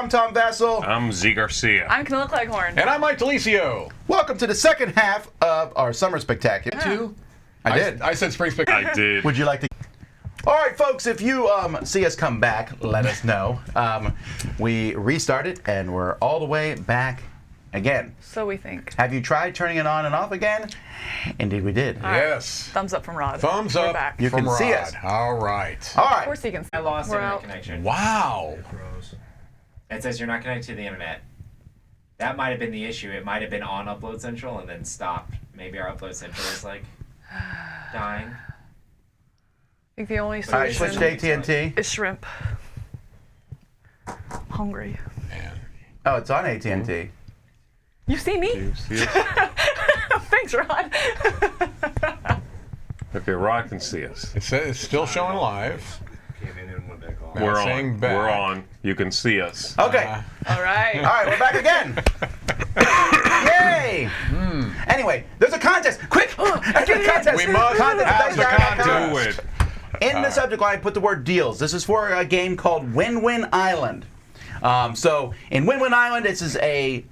I'm Tom Vassell. I'm Z Garcia. I'm Camilla Cleghorn. And I'm Mike Delisio. Welcome to the second half of our Summer Spectacular. Yeah. I did. I said Spring Spectacular. I did. Would you like to? All right, folks, if you see us come back, let us know. We restarted, and we're all the way back again. So we think. Have you tried turning it on and off again? Indeed, we did. Yes. Thumbs up from Rod. Thumbs We're up back. You from can see Rod. us. All right. All Of right. course you can see. I lost We're internet out. connection. Wow. It says you're not connected to the internet. That might have been the issue. It might have been on Upload Central and then stopped. Maybe our Upload Central is like dying. I think the only All right, solution switch to AT&T. is shrimp. Hungry. Man. Oh, it's on AT&T. You see me? You see us? Thanks, Rod. Okay, Rod can see us. It's still showing live. We're saying on. back. We're on. You can see us. Okay. All right. All right, we're back again. Yay! Anyway, there's a contest. Quick! Enter the contest. We must have the contest. Do it. In the subject line, put the word deals. This is for a game called Win-Win Island. So in Win-Win Island, this is a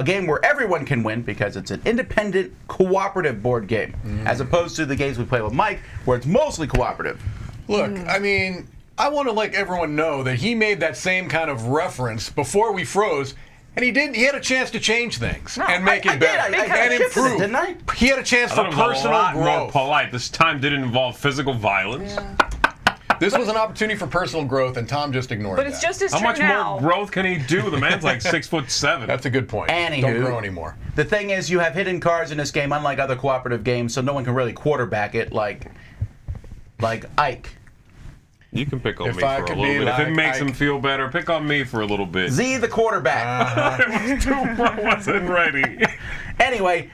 game where everyone can win because it's an independent, cooperative board game, as opposed to the games we play with Mike, where it's mostly cooperative. Look, I mean, I want to let everyone know that he made that same kind of reference before we froze, and he had a chance to change things and make it better I and shifted it, improve. didn't I? He had a chance I for thought it was a personal lot more growth. polite. This time didn't involve physical violence. This was an opportunity for personal growth, and Tom just ignored But it's that. just as How true much now. more growth can he do? The man's like 6'7". That's a good point. Anywho. Don't grow anymore. The thing is, you have hidden cards in this game, unlike other cooperative games, so no one can really quarterback it like Ike. You can pick on If me I for a could little be bit. If like it makes Ike. him feel better, pick on me for a little bit. Z, the quarterback. I wasn't ready. Anyway,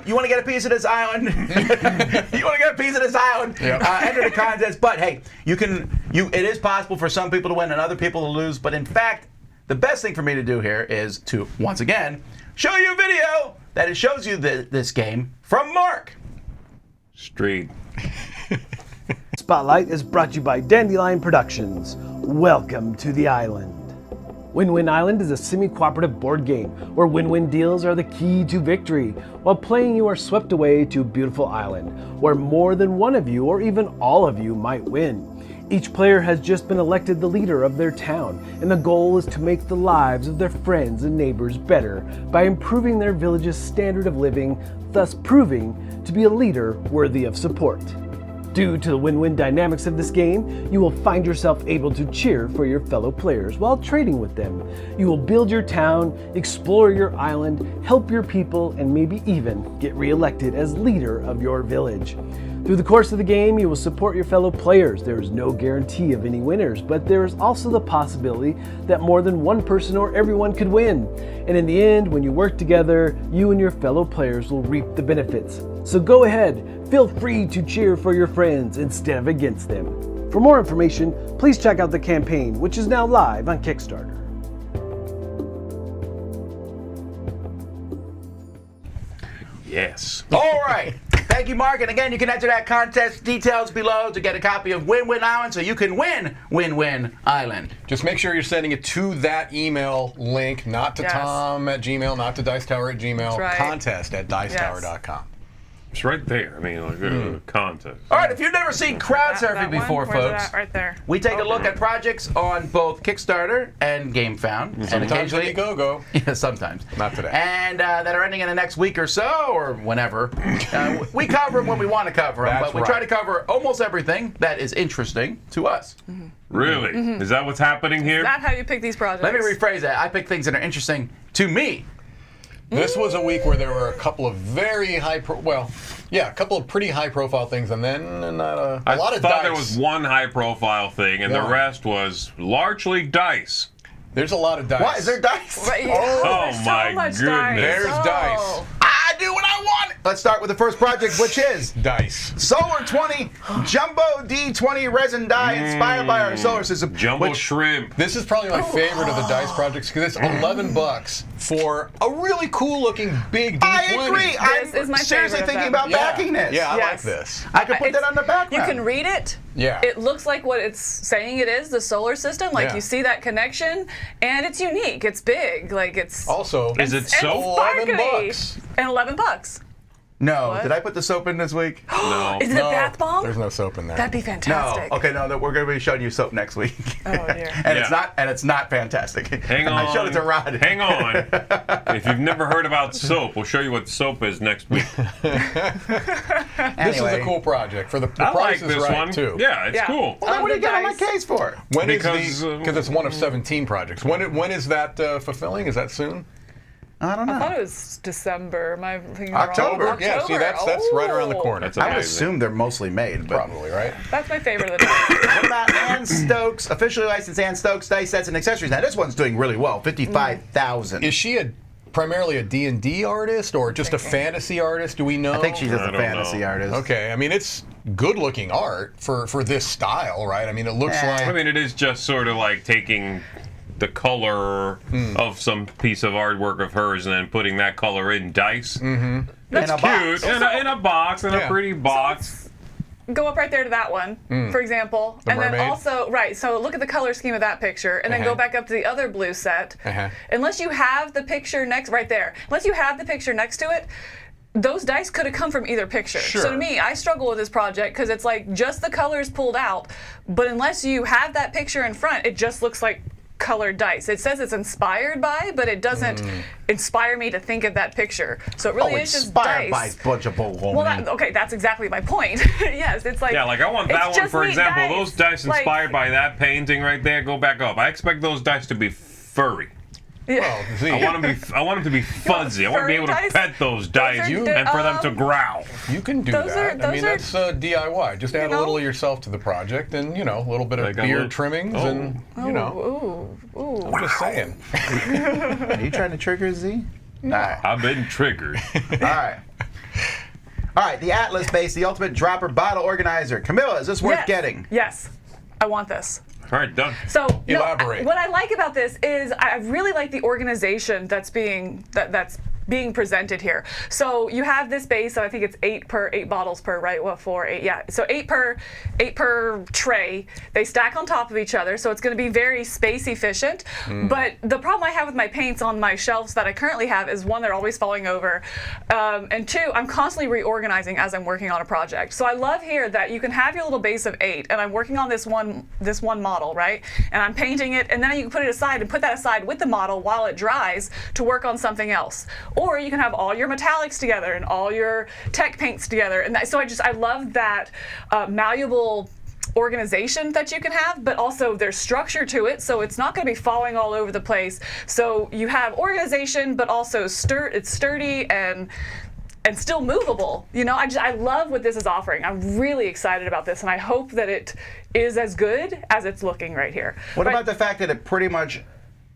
you want to get a piece of this island? You want to get a piece of this island? Yep. Enter the contest. But hey, it is possible for some people to win and other people to lose. But in fact, the best thing for me to do here is to once again show you a video that shows you this game from Mark. Street. Spotlight is brought to you by Dandelion Productions. Welcome to the island. Win-Win Island is a semi-cooperative board game where win-win deals are the key to victory. While playing, you are swept away to a beautiful island where more than one of you or even all of you might win. Each player has just been elected the leader of their town, and the goal is to make the lives of their friends and neighbors better by improving their village's standard of living, thus proving to be a leader worthy of support. Due to the win-win dynamics of this game, you will find yourself able to cheer for your fellow players while trading with them. You will build your town, explore your island, help your people, and maybe even get re-elected as leader of your village. Through the course of the game, you will support your fellow players. There is no guarantee of any winners, but there is also the possibility that more than one person or everyone could win. And in the end, when you work together, you and your fellow players will reap the benefits. So go ahead, feel free to cheer for your friends instead of against them. For more information, please check out the campaign, which is now live on Kickstarter. Yes. All right. Thank you, Mark. And again, you can enter that contest details below to get a copy of Win-Win Island so you can win Win-Win Island. Just make sure you're sending it to that email link, not to Yes. Tom@gmail, not to Dicetower@gmail. That's right. Contest@dicetower.com. It's right there. I mean, like contest. All right, if you've never seen Crowdsurfing That one? before, Where's it folks, at? Right there. we take a look at projects on both Kickstarter and GameFound. And Sometimes occasionally, they go. yeah, sometimes. Not today. And that are ending in the next week or so, or whenever. We cover them when we want to cover them, That's but we try right. to cover almost everything that is interesting to us. Really? Is that what's happening here? Is that how you pick these projects? Let me rephrase that. I pick things that are interesting to me. This was a week where there were a couple of very a couple of pretty high-profile things, and then not a I lot of thought dice. there was one high-profile thing, and the Yeah. rest was largely dice. There's a lot of dice. What? Is there dice? Right, yeah. Oh, There's my so much goodness. Dice. There's Oh. dice. I do what I want. let's start with the first project, which is Dice. Solar 20 Jumbo D20 resin die inspired by our solar system. Jumbo which, shrimp. This is probably my favorite of the dice projects because it's $11 for a really cool looking big D20. I agree. This is my I'm seriously favorite of thinking them. about backing this. Yeah, I like Yes. this. I could put that on the background. You can read it. Yeah. It looks like what it's saying it is, the solar system. Like Yeah. you see that connection, and it's unique. It's big. Like it's Also, Is it and soap? sparkly. $11. And $11. No. What? Did I put the soap in this week? No. Is it a bath bomb? There's no soap in there. That'd be No. fantastic. Okay, no, we're going to be showing you soap next week. Oh dear. and Yeah. it's not fantastic. Hang on. I showed it to Rod. Hang on. If you've never heard about soap, we'll show you what soap is next week. This is a cool project for the I price like is this right one. too. Yeah, it's Yeah. cool. Well, then what are you the getting on my dice. case for? When is Because, because it's one of 17 projects. When is that fulfilling? Is that soon? I don't know. I thought it was December. Am I thinking October. wrong? Yeah, see, that's right around the corner. That's I would amazing. assume they're mostly made. But Probably, right? That's my favorite of the time. what about Ann Stokes, officially licensed Ann Stokes dice sets and accessories? Now this one's doing really well, 55,000. Is she primarily a D&D artist or just a fantasy artist? Do we know? I think she's just I a don't fantasy know. artist. Okay, I mean it's good-looking art for this style, right? I mean it looks Yeah. like I mean, it is just sort of like taking the color of some piece of artwork of hers and then putting that color in dice. That's In a Cute. box. In a box, in Yeah. a pretty box. Go up right there to that one, for example. The and then mermaid? also, right, so look at the color scheme of that picture, and then go back up to the other blue set. Unless you have the picture next, right there, unless you have the picture next to it, those dice could have come from either picture. Sure. So to me, I struggle with this project because it's like just the colors pulled out, but unless you have that picture in front, it just looks like colored dice. It says it's inspired by, but it doesn't inspire me to think of that picture. So it really is just inspired dice. by bunch of bull. Well, okay, that's exactly my point. Yes, it's like Yeah, like I want it's that one, just for neat example. dice. Those dice Like, inspired by that painting right there, go back up. I expect those dice to be furry. Yeah. see, I want them to be fuzzy. I want to be furry able to dice? pet those dice are and for them to growl. you can do Those that. are- I mean those that's DIY. Just add a know? little of yourself to the project and a little bit of Like a beard little- trimmings Oh. and Ooh. I'm just saying. Are you trying to trigger Z? All right. I've been triggered. All right. All right, the Atlas base, the ultimate dropper bottle organizer. Camilla, is this worth Yes. getting? Yes. I want this. All right, done. So no, Elaborate. what I like about this is I really like the organization that's being presented here. So you have this base, so I think it's 8 bottles per, right? What, 4, 8? Yeah. So 8 per tray. They stack on top of each other, so it's going to be very space efficient. But the problem I have with my paints on my shelves that I currently have is one, they're always falling over, and two, I'm constantly reorganizing as I'm working on a project. So I love here that you can have your little base of 8, and I'm working on this one model, right? And I'm painting it, and then you can put it aside and put that aside with the model while it dries to work on something else. Or you can have all your metallics together and all your tech paints together. And so I love that malleable organization that you can have, but also there's structure to it, so it's not going to be falling all over the place. So you have organization, but also it's sturdy and still movable. I love what this is offering. I'm really excited about this, and I hope that it is as good as it's looking right here. What about the fact that it pretty much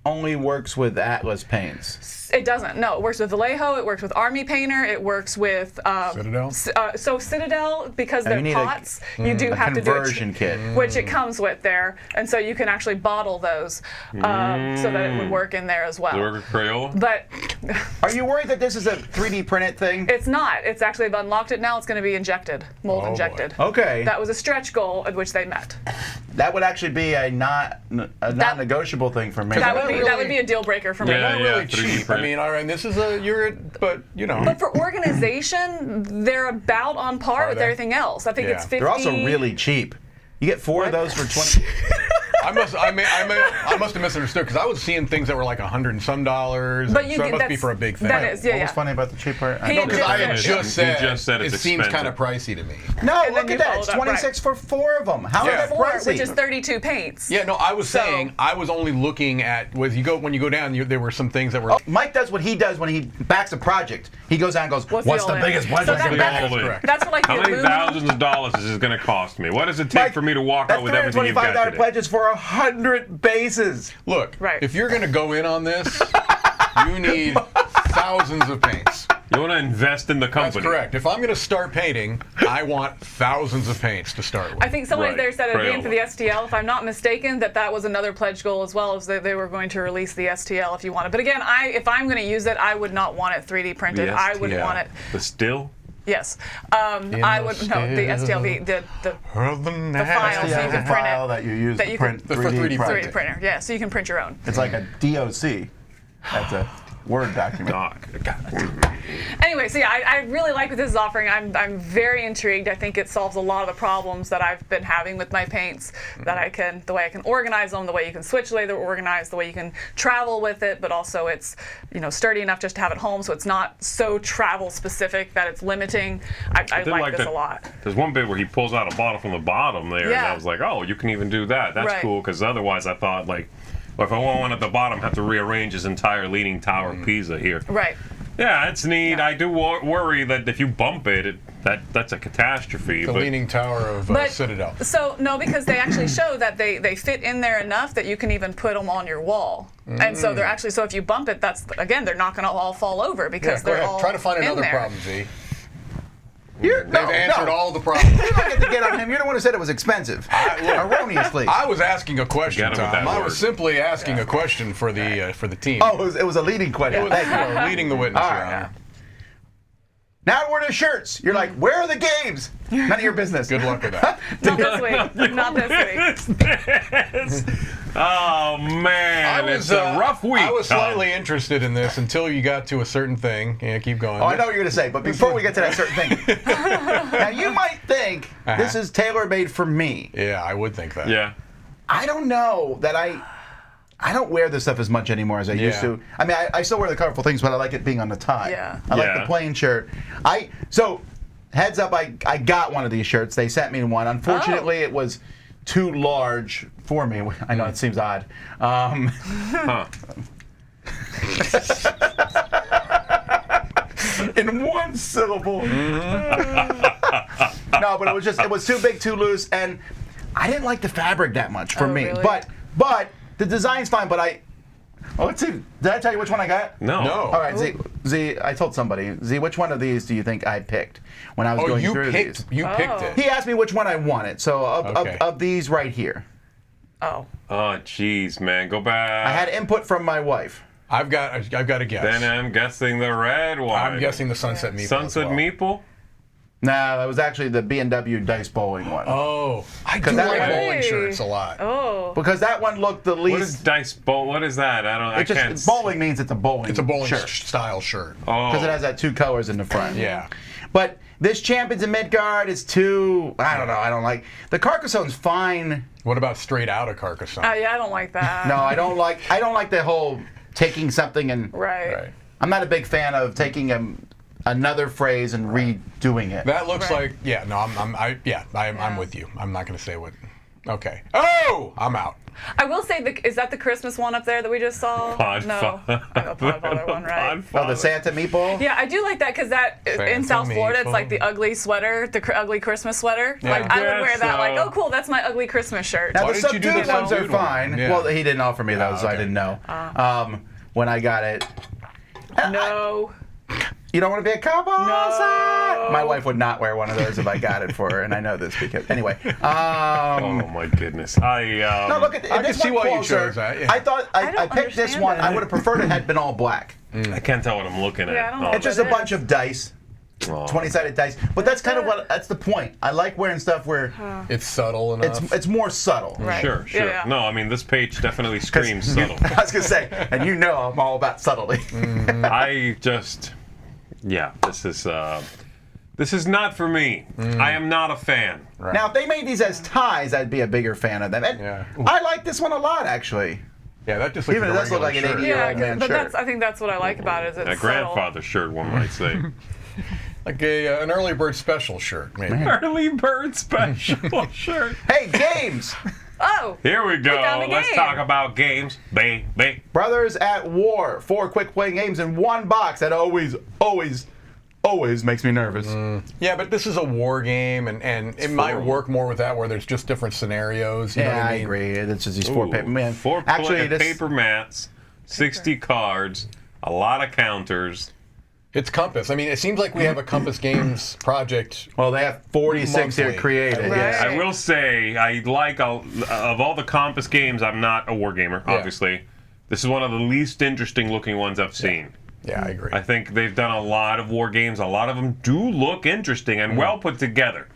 only works with Atlas paints? It doesn't. No, it works with Vallejo. It works with Army Painter. It works with Citadel? So Citadel, because you they're need pots, you do A have to do conversion kit. which it comes with there, and so you can actually bottle those so that it would work in there as well. Lurga Crayola. But Are you worried that this is a 3D printed thing? it's not. It's actually, they've unlocked it now. It's going to be injected, mold boy. injected. Okay. That was a stretch goal at which they met. That would actually be a non-negotiable thing for me. That would really- be a deal breaker for me. Yeah, Not yeah, really 3D cheap. print. I mean, all right, this is but But for organization, they're about on par Are with they? everything else. I think Yeah. it's 50. They're also really cheap. You get 4 of those for 20. I must have misunderstood because I was seeing things that were like $100 and some dollars. But and you so it get- must be that's- for a big thing. that is, yeah, What yeah. was funny about the cheap part? He No, because I had He just said, just said it's it seems expensive. kind of pricey to me. No, And then look you at that. followed It's up, 26 for 4 of them. How Yeah. is that 4, pricey? which is 32 paints. Yeah, no, I was So- saying I was only looking at when you go down. There were some things that were. Mike does what he does when he backs a project. He goes out and goes, What's what's the the all-in?" biggest So budget I that- can that's- make? correct. That's what like How the many aluminum. thousands of dollars is this going to cost me? What does it take Mike, for me to walk That's out with everything you've got $325 today? pledges for 100 bases. Look, Right. if you're going to go in on this, you need thousands of paints. You want to invest in the company. That's correct. If I'm going to start painting, I want thousands of paints to start with. I think somebody Right. there said it'd be in for the Crayola. STL. If I'm not mistaken, that was another pledge goal as well, as they were going to release the STL if you want it. But again, if I'm going to use it, I would not want it 3D printed. The I would STL. want it. The still? Yes. I would the STL, the file, so you The can print file it. that you use That to you print can- For 3D 3D product. 3D printer. Yeah, so you can print your own. It's like a DOC. That's a Word document. Anyway, so yeah, I really like what this is offering. I'm very intrigued. I think it solves a lot of the problems that I've been having with my paints. That the way I can organize them, the way you can switch the way they're organized, the way you can travel with it, but also it's sturdy enough just to have at home, so it's not so travel specific that it's limiting. I like this a lot. There's one bit where he pulls out a bottle from the bottom there, and I Yeah. was like, oh, you can even do that. That's Right. cool, because otherwise I thought, like, well, if I want one at the bottom, I have to rearrange his entire Leaning Tower of Pisa here. Right. Yeah, it's neat. I do worry that if you bump it, that's a catastrophe. The but Leaning Tower of Citadel. So no, because they actually show that they fit in there enough that you can even put them on your wall. And so they're actually, so if you bump it, they're not going to all fall over because Yeah, go they're ahead. all Try to find in another there. problem, Z. They've They've answered all the problems. You don't get to get on him. You're the one who said it was expensive. Erroneously. I was asking a question, Get him with Tom. that I was word. simply asking a question for the team. Oh, it was a leading question. Thank you. Leading the witness, All Your right. Honor. Now we're to shirts. You're like, where are the games? None of your business. Good luck with that. Not this week. Not this week. Oh man, it's a rough week. I was Tom. slightly interested in this until you got to a certain thing. Yeah, keep going. Oh, I know what you're going to say, but before we get to that certain thing. Now, you might think this is tailor-made for me. Yeah, I would think that. Yeah. I don't know that I don't wear this stuff as much anymore as I used to. I mean, I still wear the colorful things, but I like it being on the tie. Yeah. I like Yeah. the plain shirt. So, heads up, I got one of these shirts. They sent me one. Unfortunately, it was too large for me. I know it seems odd. Huh. In one syllable. No, but it was too big, too loose, and I didn't like the fabric that much for Oh, me. really? But the design's fine. But let's see. Did I tell you which one I got? No. No. All right, Z. I told somebody. Z, which one of these do you think I picked when I was Oh, going you through picked. these? You picked it. He asked me which one I wanted. So Okay. of these right here, Oh. Oh, jeez, man. Go back. I had input from my wife. I've got a guess. Then I'm guessing the red one. I'm guessing the Sunset Meeple. Sunset as well. Meeple? No, it was actually the B&W dice bowling one. Oh, I do 'Cause that like one- bowling shirts a lot. Oh. Because that one looked the What is least. dice bowl? What is that? I can't. Bowling means it's a bowling. It's a bowling shirt. style shirt. Oh. Because it has that two colors in the front. Yeah. But this Champions of Midgard is too. I don't know. I don't like the Carcassone's fine. What about straight out of Carcassonne? Oh yeah, I don't like that. No, I don't like. I don't like the whole taking something and. Right. Right. I'm not a big fan of taking another phrase and redoing it. That looks Right. like I'm with you. I'm not going to say what. Okay. Oh, I'm out. I will say, is that the Christmas one up there that we just saw? No. I know Podfather one, right? Oh, the Santa meatball. Yeah, I do like that because in Santa South Florida, it's meatball. like the ugly sweater, the ugly Christmas sweater. Yeah. Like I would Yes, wear that. Like, so- oh, cool, that's my ugly Christmas shirt. Now Why the didn't you do subdued the ones are subdued one? fine. Yeah. Well, he didn't offer me those, so I okay. didn't know. When I got it. No. You don't want to be a cowboy? No. My wife would not wear one of those if I got it for her, and I know this because anyway. Oh my goodness. No, look at I this can see one why you closer. chose that, yeah. I thought I I don't picked this understand one. that. I would have preferred it had been all black. I can't tell what I'm looking at. Yeah, I don't know. Oh, It's just But a it bunch is. of dice, oh. 20-sided dice. But that's kind of that's the point. I like wearing stuff where It's subtle enough. it's more subtle. Right. Sure. Yeah, yeah. No, I mean, this page definitely screams subtle. I was gonna say, and you know I'm all about subtlety. This is not for me. I am not a fan. Now, if they made these as ties, I'd be a bigger fan of them. And Yeah. I like this one a lot, actually. Yeah, that just looks Even like it a does look regular like an shirt. 80-year-old man but shirt. I think that's what I like about it. Is it's A grandfather shirt, one might say. Like an early bird special shirt, maybe. Early bird special shirt. Hey, games! Oh. Here we go. found a Let's game. talk about games, baby. Brothers at War. 4 quick play games in one box. That always makes me nervous. Yeah, but this is a war game, and it might work more with that where there's just different scenarios. You know Yeah, what I I mean? agree. It's just these 4 paper man. Four Actually, this, paper mats, 60 cards, a lot of counters. It's Compass. I mean, it seems like we have a Compass Games project. Well, they have 46 here monthly. created. Right. Yes. I will say, of all the Compass games, I'm not a wargamer, obviously. This is one of the least interesting looking ones I've seen. Yeah, I agree. I think they've done a lot of war games. A lot of them do look interesting and well put together.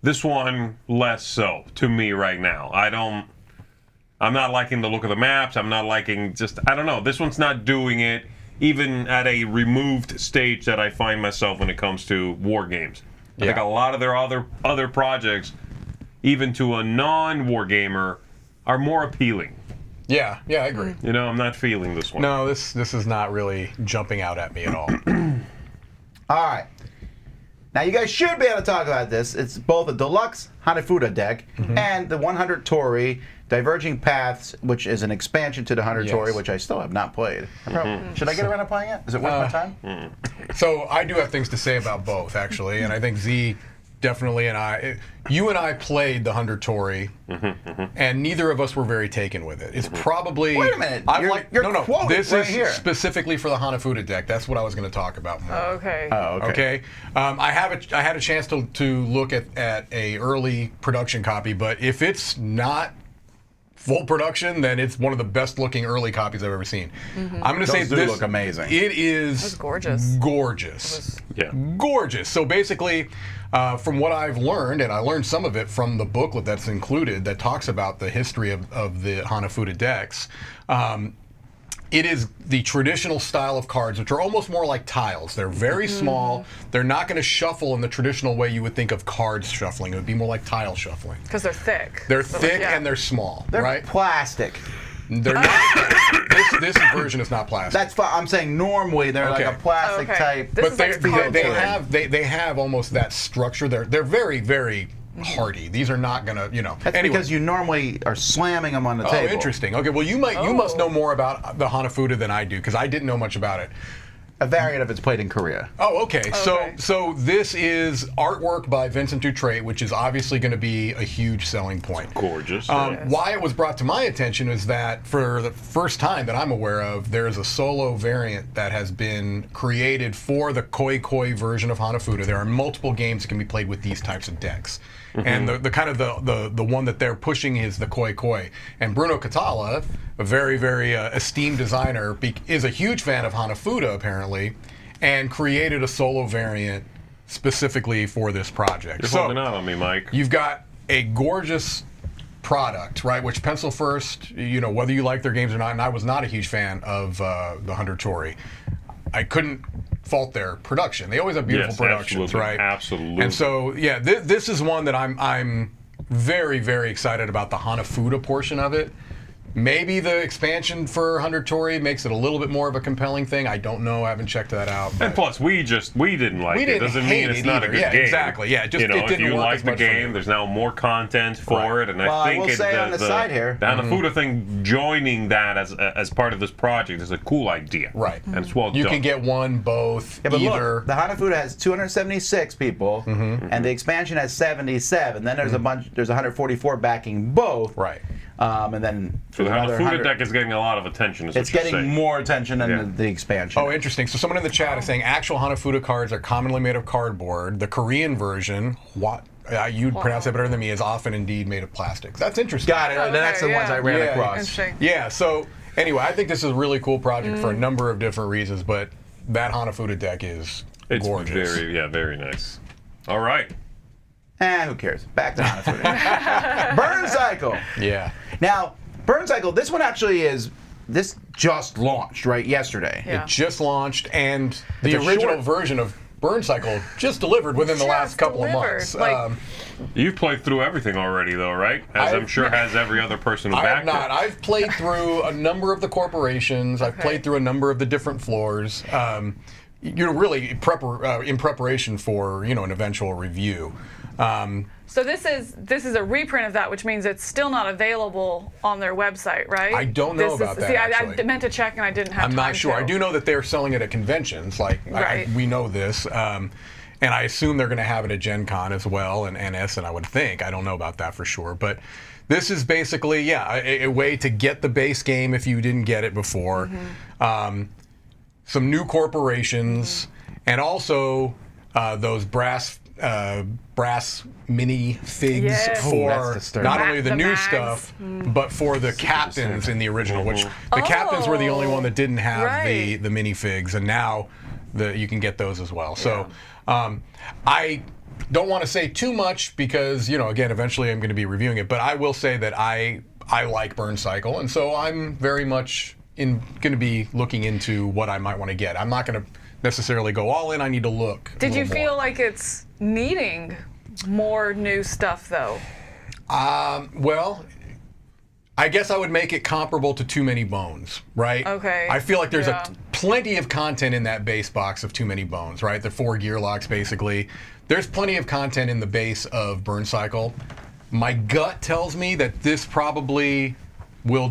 This one, less so, to me right now. I'm not liking the look of the maps. I'm not liking I don't know. This one's not doing it, even at a removed stage that I find myself when it comes to war games. I think a lot of their other projects, even to a non-war gamer, are more appealing. Yeah, I agree. You know, I'm not feeling this one. No, this is not really jumping out at me at all. All right. Now, you guys should be able to talk about this. It's both a deluxe Hanafuda deck and the 100 Torii Diverging Paths, which is an expansion to the 100 Torii, which I still have not played. Should I get around to playing it? Is it worth my time? So I do have things to say about both, actually, and I think Z definitely you and I played the 100 Torii, and neither of us were very taken with it. It's probably... Wait a minute. You're No. quoting This right is here. specifically for the Hanafuda deck. That's what I was going to talk about more. Okay. Oh, okay. I had a chance to look at a early production copy, but if it's not full production, then it's one of the best looking early copies I've ever seen. I'm going to say Those do this look amazing. It is That's gorgeous. Gorgeous. Yeah. Gorgeous. So basically, from what I've learned, and I learned some of it from the booklet that's included that talks about the history of the Hanafuda decks, it is the traditional style of cards, which are almost more like tiles. They're very small. They're not going to shuffle in the traditional way you would think of cards shuffling. It would be more like tile shuffling. Because they're thick. They're thick and they're small, They're right? plastic. They're not. this version is not plastic. That's fine. I'm saying normally they're like a plastic type. This but is like they have almost that structure. They're very, very hardy. These are not gonna, That's because you normally are slamming them on the Oh, table. interesting. Okay, well you must know more about the Hanafuda than I do, because I didn't know much about it. A variant of it's played in Korea. Oh, okay. So this is artwork by Vincent Dutrait, which is obviously going to be a huge selling point. Gorgeous. Why it was brought to my attention is that for the first time that I'm aware of, there's a solo variant that has been created for the Koi Koi version of Hanafuda. There are multiple games that can be played with these types of decks. And the kind of the one that they're pushing is the Koi Koi. And Bruno Catala, a very, very esteemed designer, is a huge fan of Hanafuda, apparently, and created a solo variant specifically for this project. You're holding out on me, Mike. You've got a gorgeous product, right? Which, pencil first, whether you like their games or not, and I was not a huge fan of the 100 Torii. I couldn't fault their production. They always have beautiful productions, right? Absolutely. And so, yeah, this is one that I'm very, very excited about the Hanafuda portion of it. Maybe the expansion for 100 Torii makes it a little bit more of a compelling thing. I don't know. I haven't checked that out. And plus, we didn't like it. Doesn't mean it's not a good game. Exactly. Yeah. It It didn't if you work like as the much for me. game, there's now more content for it, and Well, I I think will say on the side here, the Hanafuda thing, joining that as part of this project is a cool idea. Right. And it's well You done. can get one, both, Yeah, but either. look, the Hanafuda has 276 people, and the expansion has 77. Then there's there's 144 backing both. Right. And then So the another Hanafuda 100 deck is getting a lot of attention. Is It's what you're getting saying. more attention than Yeah. the expansion. Oh, interesting. So someone in the chat is saying actual Hanafuda cards are commonly made of cardboard. The Korean version, you'd pronounce it better than me, is often indeed made of plastic. That's interesting. Got it. Okay, That's the ones I ran Yeah. across. Interesting. Yeah, so anyway, I think this is a really cool project for a number of different reasons, but that Hanafuda deck is It's gorgeous. very nice. All right. Who cares? Back to Hanafuda. Burncycle. Yeah. Now, Burncycle, this one actually this just launched, right, yesterday. Yeah. It just launched, and the It's a original short- version of Burncycle just delivered within the last Just couple of delivered. months. Like- You've played through everything already, though, right? As I'm sure has every other person who I have backed not. it. I've played through a number of the corporations. I've played through a number of the different floors. You're really in preparation for an eventual review. So this is a reprint of that, which means it's still not available on their website, right? I don't know about that, See, actually. I meant to check and I didn't have I'm time not sure. to. I do know that they're selling it at conventions. Like Right. we know this. And I assume they're going to have it at Gen Con as well, and NS, and I would think. I don't know about that for sure. But this is basically, a way to get the base game if you didn't get it before. Some new corporations, and also those brass mini figs Yes. Ooh, for that's disturbing. not only the The new mags. stuff, but for the captains in the original, which the captains were the only one that didn't have right. the mini figs, and now you can get those as well. So I don't want to say too much because, again, eventually I'm going to be reviewing it, but I will say that I like Burncycle, and so I'm very much going to be looking into what I might want to get. I'm not going to necessarily go all in. I need to look. Did you feel like it's needing more new stuff though? Well, I guess I would make it comparable to Too Many Bones, right? Okay. I feel like there's Yeah. plenty of content in that base box of Too Many Bones, right? The 4 gear locks, basically. There's plenty of content in the base of Burncycle. My gut tells me that this probably will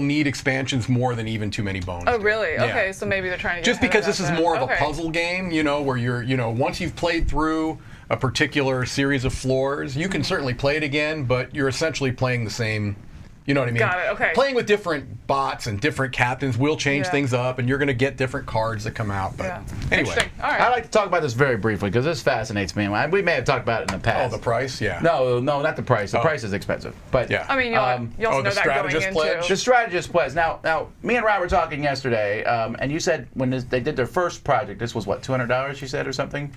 need expansions more than even Too Many Bones. Oh, did. really? Yeah. Okay, so maybe they're trying to get Just ahead because of this is that more then. of a Okay. puzzle game, where you're, once you've played through a particular series of floors, you can certainly play it again, but you're essentially playing the same, you know what I mean? Got it, okay. Playing with different bots and different captains will change Yeah. things up, and you're going to get different cards that come out. But Yeah. anyway. Interesting. All right. I'd like to talk about this very briefly because this fascinates me. We may have talked about it in the Oh, past. the price? Yeah. No, not the price. The price is expensive. But Yeah. I mean, you also the know that going strategist into. pledge? the strategist plays. Now, me and Rob were talking yesterday, and you said when they did their first project, this was what, $200? You said or something.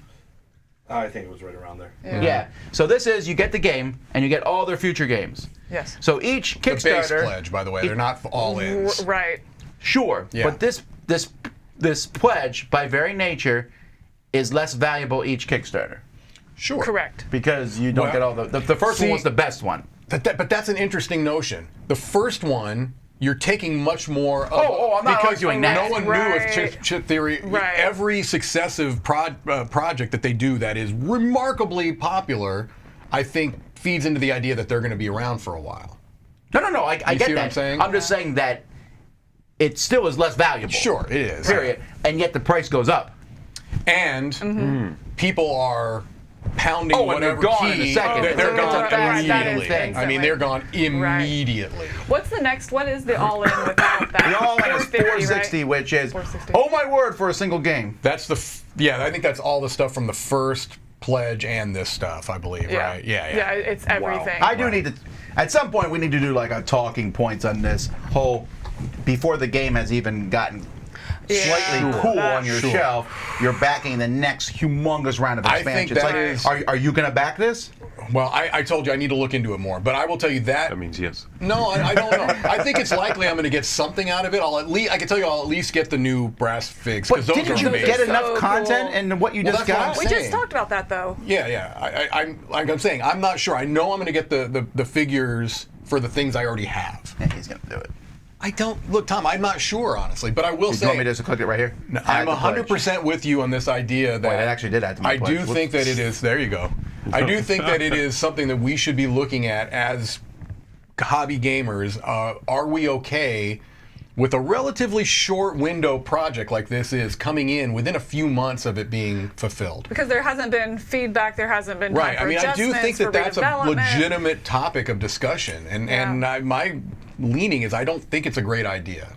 I think it was right around there. Yeah. So this is you get the game and you get all their future games. Yes. So each The base Kickstarter. pledge, by the way. They're not all ins. Right. Sure. Yeah. But this pledge, by very nature, is less valuable each Kickstarter Sure. Correct. because you don't Well, get all the first one see- was the best one. But that's an interesting notion. The first one, you're taking much more of I'm not because arguing that. no one knew Right. of chip theory. Right. Every successive project that they do that is remarkably popular, I think, feeds into the idea that they're going to be around for a while. No. I You get see that. what I'm saying? I'm just saying that it still is less valuable. Sure, it is. Period. And yet the price goes up. And people are pounding Oh, and they're whatever gone key. in a second. They're It's gone a fast immediately. thing. I mean, they're gone immediately. What's the next? What is the all-in without that? The all-in is 450, 460, right? which is 460. oh my word for a single game. That's I think that's all the stuff from the first pledge and this stuff, I believe, Yeah. right? Yeah. Yeah, it's everything. I do need to. At some point, we need to do like a talking points on this whole before the game has even gotten slightly Yeah. cool on your Sure. shelf. You're backing the next humongous round of I think expansions. that is- Are you going to back this? Well, I told you I need to look into it more, but I will tell you that. That means yes. No, I don't know. I think it's likely I'm going to get something out of it. I can tell you I'll at least get the new brass figs But because those didn't are you amazing. get So enough content cool. in what you Well, just that's what got? I'm We just saying. talked about that though. Yeah. I'm like I'm saying, I'm not sure. I know I'm going to get the figures for the things I already have. Yeah, he's going to do it. I don't look, Tom. I'm not sure honestly, but I will Do say you want me to just click it right here? I'm Add the pledge. 100% with you on this idea that Wait, it actually did add to my I pledge. do think that it is. There you go. I do think that it is something that we should be looking at as hobby gamers. Are we okay with a relatively short window project like this is coming in within a few months of it being fulfilled? Because there hasn't been feedback, there hasn't been time Right. for I mean, I do think adjustments, that for that's a redevelopment. legitimate topic of discussion, and my leaning is I don't think it's a great idea.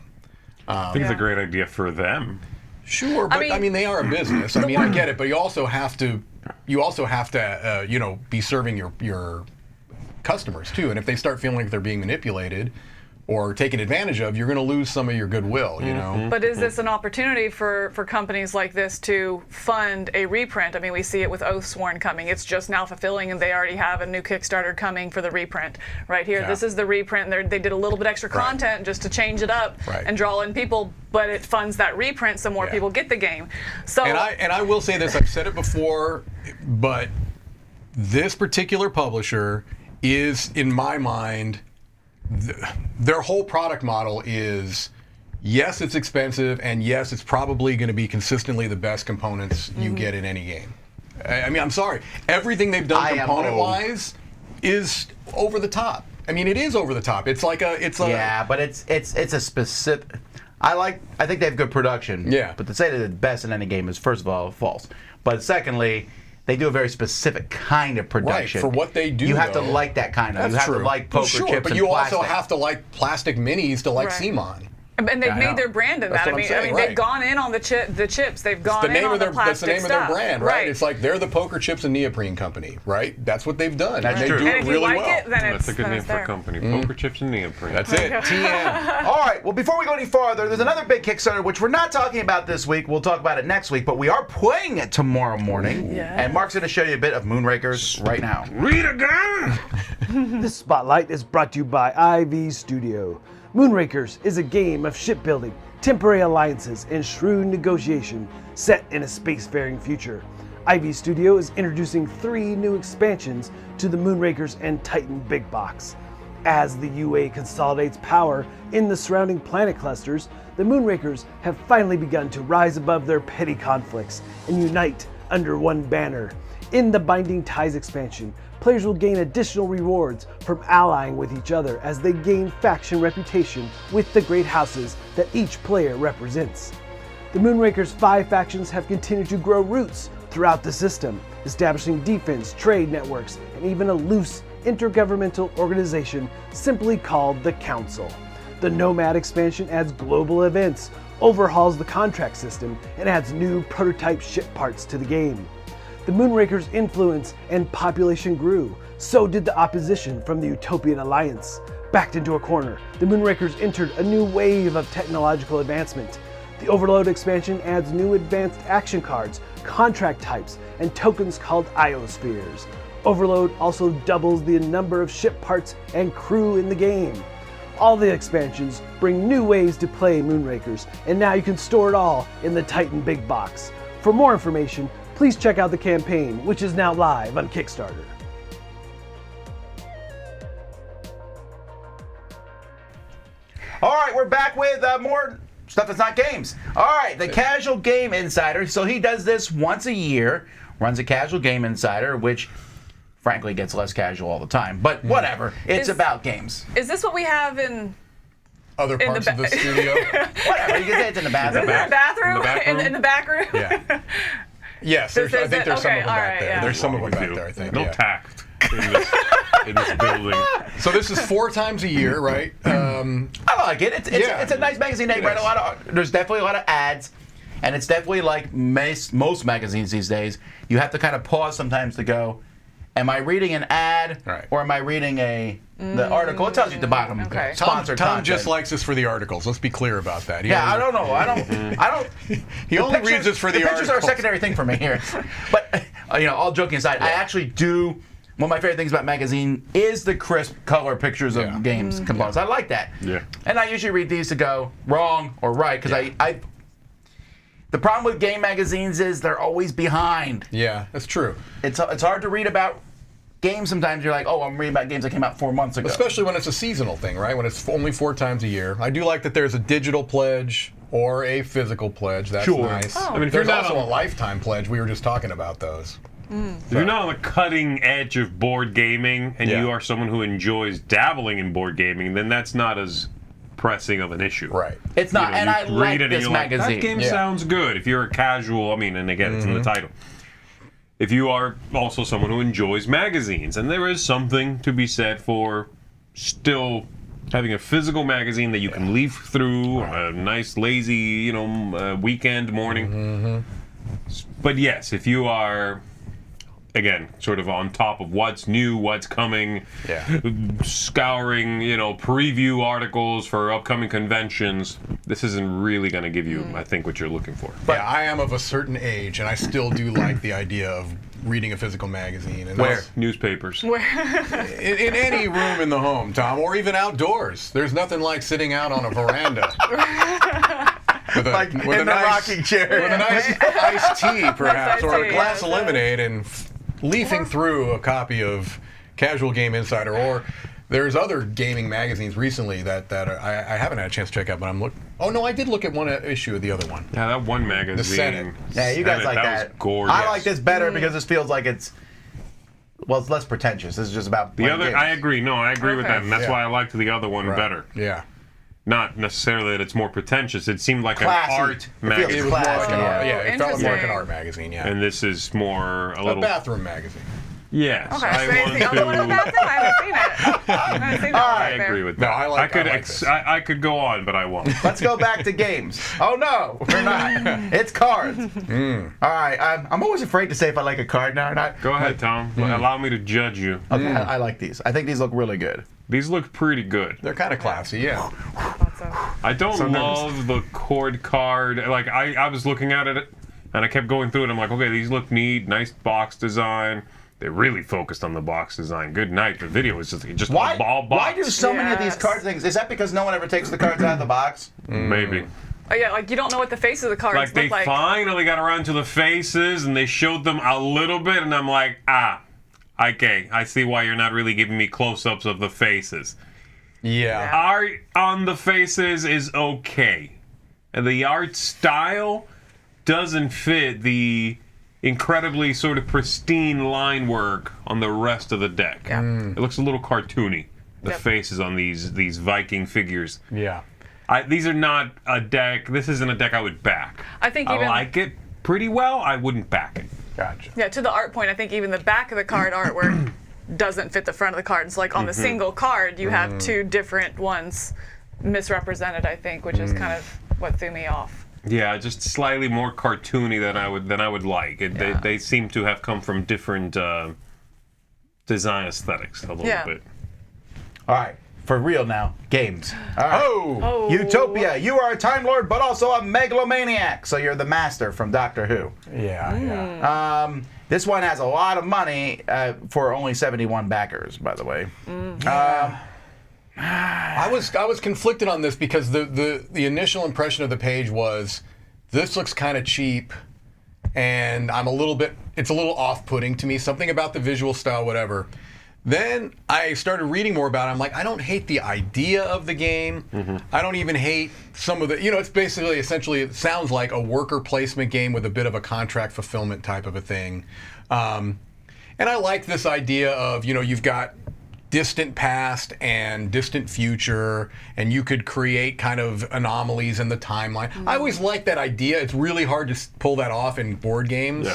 I think it's a great idea for them. Sure, but I mean they are a business. I mean, I get it, but you also have to be serving your customers too. And if they start feeling like they're being manipulated or taken advantage of, you're going to lose some of your goodwill. You know. But is this an opportunity for companies like this to fund a reprint? I mean, we see it with Oathsworn coming. It's just now fulfilling, and they already have a new Kickstarter coming for the reprint. Right here, Yeah. this is the reprint. They did a little bit extra content just to change it up Right. and draw in people, but it funds that reprint so more Yeah. people get the game. So And I will say this, I've said it before, but this particular publisher is, in my mind, their whole product model is, yes, it's expensive, and yes, it's probably going to be consistently the best components you get in any game. I mean, I'm sorry. Everything they've done IMO. component-wise is over the top. I mean, it is over the top. It's like Yeah, but it's a specific. I think they have good production. Yeah. But to say that it's best in any game is, first of all, false. But secondly, they do a very specific kind of production. for what they do, you have to though. like that kind of. That's you have true. to like Well, poker sure, chips but and you plastic. also have to like plastic minis to like Right. CMON. And they've I made know. their brand in That's that. what I'm I saying, mean, right. they've gone in on the chips. They've gone the in name on of the their that's plastic the name of stuff. their brand, right? It's like they're the poker chips and neoprene company, right? That's what they've done. That's and they true. do and it if really you like well. it, then it's That's a good then name it's for a there. company. Poker chips and neoprene. That's it. TM. All right. Well, before we go any farther, there's another big Kickstarter which we're not talking about this week. We'll talk about it next week, but we are playing it tomorrow morning. Yeah. And Mark's going to show you a bit of Moonrakers right now. Read again! This spotlight is brought to you by IV Studio. Moonrakers is a game of shipbuilding, temporary alliances, and shrewd negotiation set in a spacefaring future. IV Studio is introducing 3 new expansions to the Moonrakers and Titan Big Box. As the UA consolidates power in the surrounding planet clusters, the Moonrakers have finally begun to rise above their petty conflicts and unite under one banner. In the Binding Ties expansion, players will gain additional rewards from allying with each other as they gain faction reputation with the great houses that each player represents. The Moonrakers' 5 factions have continued to grow roots throughout the system, establishing defense, trade networks, and even a loose intergovernmental organization simply called the Council. The Nomad expansion adds global events, overhauls the contract system, and adds new prototype ship parts to the game. The Moonrakers' influence and population grew, so did the opposition from the Utopian Alliance. Backed into a corner, the Moonrakers entered a new wave of technological advancement. The Overload expansion adds new advanced action cards, contract types, and tokens called Iospheres. Overload also doubles the number of ship parts and crew in the game. All the expansions bring new ways to play Moonrakers, and now you can store it all in the Titan Big Box. For more information, please check out the campaign, which is now live on Kickstarter. All right, we're back with more stuff that's not games. All right, the Casual Game Insider. So he does this once a year, runs a Casual Game Insider, which frankly gets less casual all the time. But whatever, it's about games. Is this what we have in Other In the parts of the ba- studio. Whatever, you can say it's in the bathroom. the bathroom? In the back room? In the back room? Yeah. Yes, This I is think it? there's some Okay, of them all back right, there. yeah. There's some of them With back you. there, I think. No yeah. tact in this building. So this is 4 times a year, right? I like it. It's a nice magazine. They It write a is. lot of. There's definitely a lot of ads, and it's definitely like most magazines these days. You have to kind of pause sometimes to go, am I reading an ad Right. or am I reading the article? It tells you at the bottom. Okay. Sponsored Tom content. just likes us for the articles. Let's be clear about that. He Yeah, I always- don't know. I don't. He the only pictures- reads us for the pictures are a articles. secondary thing for me here. But all joking aside, I actually do. One of my favorite things about magazine is the crisp color pictures of Yeah. games components. I like that. Yeah. And I usually read these to go wrong or right because I. The problem with game magazines is they're always behind. Yeah, that's true. It's hard to read about games sometimes. You're like, oh, I'm reading about games that came out 4 months ago. Especially when it's a seasonal thing, right? When it's only 4 times a year. I do like that there's a digital pledge or a physical pledge. That's Sure. nice. Oh. I mean, if you're There's not also on- a lifetime pledge. We were just talking about those. If you're not on the cutting edge of board gaming and Yeah. you are someone who enjoys dabbling in board gaming, then that's not as pressing of an issue. Right. It's not, and I read like it and this you're like, magazine. that game Yeah. sounds good. If you're a casual, and again, it's in the title. If you are also someone who enjoys magazines, and there is something to be said for still having a physical magazine that you can leaf through a nice, lazy, weekend morning. But yes, if you are, again, sort of on top of what's new, what's coming, Yeah. scouring, preview articles for upcoming conventions, this isn't really going to give you, I think, what you're looking for. Yeah, I am of a certain age, and I still do like the idea of reading a physical magazine. And Where? that's- Newspapers. In any room in the home, Tom, or even outdoors. There's nothing like sitting out on a veranda. With a, Like with in a the nice, rocking chair. With a nice iced tea, perhaps, iced or a tea, glass of yes. lemonade, and leafing through a copy of Casual Game Insider. Or there's other gaming magazines recently that I haven't had a chance to check out, but I'm looking. Oh, no, I did look at one issue of the other one. Yeah, that one magazine. Senate. Yeah, you guys Senate, like that. was gorgeous. I like this better because this feels like it's less pretentious. This is just about The playing other, games. I agree. No, I agree with Okay. that, and that's Yeah. why I liked the other one better. Yeah. Not necessarily that it's more pretentious. It seemed like Classy. an art It feels It magazine, was more classy, like an yeah. art. Yeah, it felt like more like an Interesting. art magazine. Yeah. and this is more a A little. bathroom magazine. Yes, Okay, I so is want the other one in the to. bathroom? I haven't seen it. I haven't seen it. I right there. agree agree with that. No, I like this. I could go on, but I won't. Let's go back to games. Oh no, we're not. It's cards. All right, I'm always afraid to say if I like a card now or not. Go ahead, Tom. Allow me to judge you. Okay, I like these. I think these look really good. These look pretty good. They're kind of classy, yeah. I don't love the cord card. Like, I was looking at it, and I kept going through it. I'm like, okay, these look neat. Nice box design. They really focused on the box design. Good night. The video was just a ball box. Why do so many of these card things? Is that because no one ever takes the cards out of the box? Maybe. Oh yeah, like you don't know what the face of the cards Like, they look like. finally got around to the faces, and they showed them a little bit, and I'm like, okay, I see why you're not really giving me close-ups of the faces. Yeah. Art on the faces is okay. And the art style doesn't fit the incredibly sort of pristine line work on the rest of the deck. Yeah. It looks a little cartoony, the Yep. faces on these Viking figures. Yeah. These are not a deck. This isn't a deck I would back. I think I even like it pretty well. I wouldn't back it. Gotcha. yeah, to the art point, I think even the back of the card artwork doesn't fit the front of the card. So like on the single card, you have two different ones misrepresented, I think, which is kind of what threw me off. Yeah, just slightly more cartoony than I would like. They seem to have come from different design aesthetics a little bit. All right, for real now. Games. All right. Oh. Utopia. You are a Time Lord, but also a megalomaniac. So you're the master from Doctor Who. Yeah, yeah. This one has a lot of money for only 71 backers, by the way. I was conflicted on this because the initial impression of the page was this looks kind of cheap, and it's a little off-putting to me. Something about the visual style, whatever. Then I started reading more about it. I'm like, I don't hate the idea of the game. I don't even hate some of the, it's basically, essentially, it sounds like a worker placement game with a bit of a contract fulfillment type of a thing. And I like this idea of, you've got distant past and distant future, and you could create kind of anomalies in the timeline. I always like that idea. It's really hard to pull that off in board games.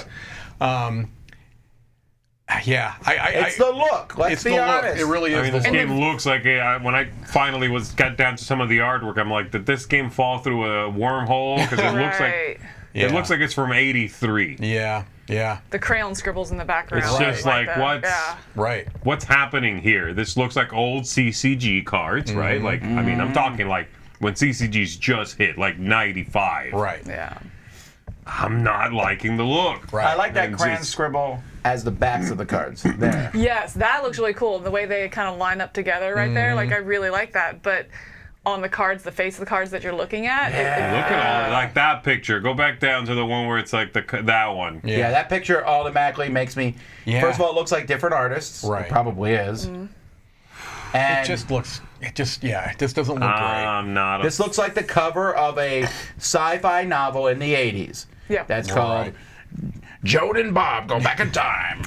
Yeah. It's the look. Let's be honest. It really is. I mean, this the look. game looks like when I finally got down to some of the artwork, I'm like, did this game fall through a wormhole? Because it looks like Yeah. it looks like it's from '83. Yeah. The crayon scribbles in the background. It's just like that. what's happening here? This looks like old CCG cards, right? Like, I mean, I'm talking like when CCGs just hit, like '95. Right. Yeah. I'm not liking the look. Right. I like that And crayon it's- scribble as the backs of the cards. There. Yes, that looks really cool. The way they kind of line up together right there, like I really like that. But on the cards, the face of the cards that you're looking at, Look at all like that picture. Go back down to the one where it's like that one. Yeah, that picture automatically makes me. Yeah. First of all, it looks like different artists. Right. It probably is. And It just doesn't look great. I'm not. this looks like the cover of a sci-fi novel in the 80s. Yeah. That's called Joan and Bob Go Back in Time.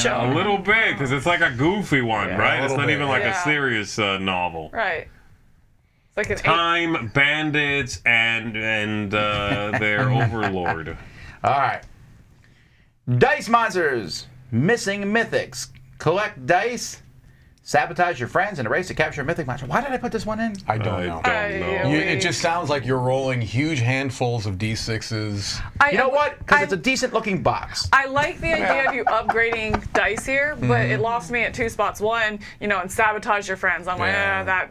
A little bit, because it's like a goofy one, right? a It's little not bit. even like a Yeah. serious novel. right. It's like an Time bandits and their overlord. All right. Dice Monsters. Missing Mythics. Collect dice. Sabotage your friends in a race to capture a mythic monster. Why did I put this one in? I don't I know. don't know. It just sounds like you're rolling huge handfuls of D6s. You know what? Because it's a decent looking box. I like the idea of you upgrading dice here, but it lost me at two spots. One, and sabotage your friends. I'm like,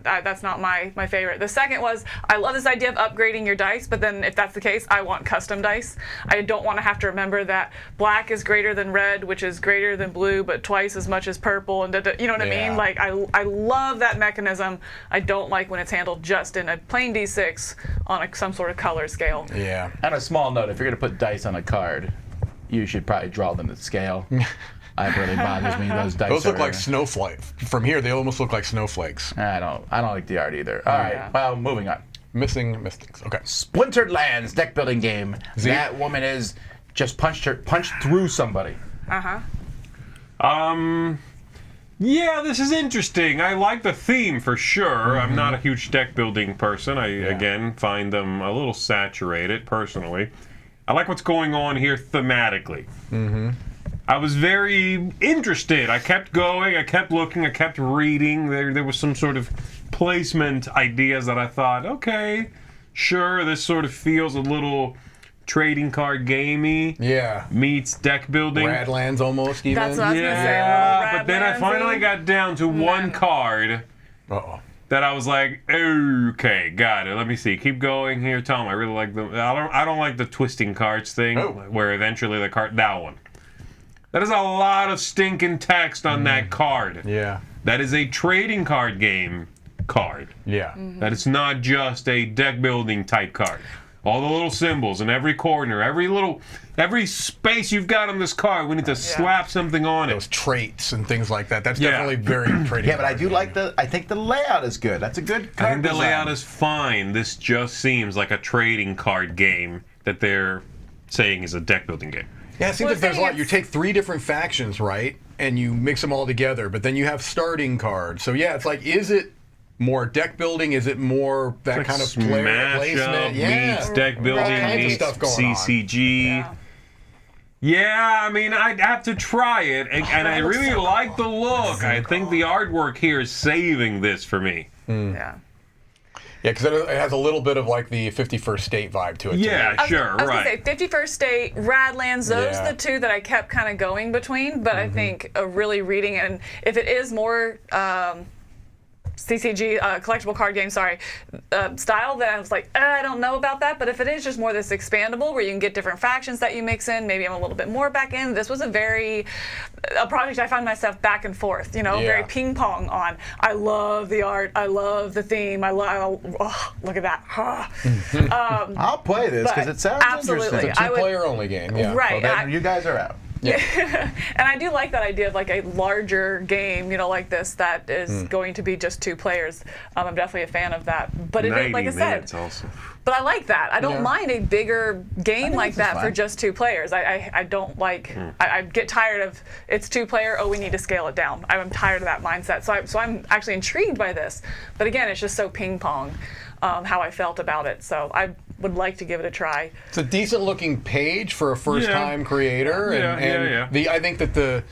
that's not my favorite. The second was, I love this idea of upgrading your dice, but then if that's the case, I want custom dice. I don't want to have to remember that black is greater than red, which is greater than blue, but twice as much as purple, and you know what I mean? Like, I love that mechanism. I don't like when it's handled just in a plain D6 on some sort of color scale. Yeah. On a small note, if you're going to put dice on a card, you should probably draw them to scale. It really bothers me. Those dice. Those look like snowflakes. From here, they almost look like snowflakes. I don't like the art either. All right. Well, moving on. Missing Mystics. Okay. Splintered Lands deck building game. That woman is just punched through somebody. Yeah, this is interesting. I like the theme for sure. I'm not a huge deck building person. I again find them a little saturated personally. I like what's going on here thematically. I was very interested. I kept going, I kept looking, I kept reading. There was some sort of placement ideas that I thought, okay, sure, this sort of feels a little trading card gamey. Yeah. Meets deck building. Radlands almost even. That's what I was gonna say. a Yeah, little but then I Radlands-y. finally got down to one card Uh-oh. that I was like, okay, got it. Let me see. Keep going here, Tom. I really like the. I don't like the twisting cards thing, where eventually the card. That one. That is a lot of stinking text on that card. Yeah. That is a trading card game card. Yeah. That is not just a deck building type card. All the little symbols in every corner, every space you've got on this card, we need to slap something on it. Those traits and things like that. That's Yeah. definitely very trading. Yeah, but I card do game. like I think the layout is good. That's a good card I think the design. layout is fine. This just seems like a trading card game that they're saying is a deck building game. Yeah, it seems Well, like there's a the lot. thing You is- take 3 different factions, right? And you mix them all together, but then you have starting cards. So yeah, it's like, is it more deck building? Is it more that Like kind of player smash placement? up Yeah. meets deck building kinds of meets stuff going on. CCG. Yeah. Yeah, I mean, I'd have to try it, and I that looks really so like the look. I think the artwork here is saving this for me. Yeah. Yeah, because it has a little bit of like the 51st State vibe to it. Yeah, too. sure, I was right. gonna say 51st State, Radlands. Those Yeah. are the two that I kept kind of going between. But I think really reading it, and if it is more CCG, collectible card game, style, then I was like, I don't know about that. But if it is just more this expandable, where you can get different factions that you mix in, maybe I'm a little bit more back in. This was a project I found myself back and forth, very Yeah. ping pong on. I love the art, I love the theme, look at that. I'll play this because But it sounds absolutely. interesting. It's a I would- two-player only game. Yeah. Right. Well, and then I- you guys are out. and I do like that idea of like a larger game, like this that is going to be just 2 players. I'm definitely a fan of that. But it is, 90 like I said, minutes also. but I like that. I don't Yeah. mind a bigger game like this is that for fine. just 2 players. I don't like. I get tired of it's 2 player. Oh, we need to scale it down. I'm tired of that mindset. So I'm actually intrigued by this. But again, it's just so ping pong how I felt about it. So I would like to give it a try. It's a decent looking page for a first-time creator, I think that the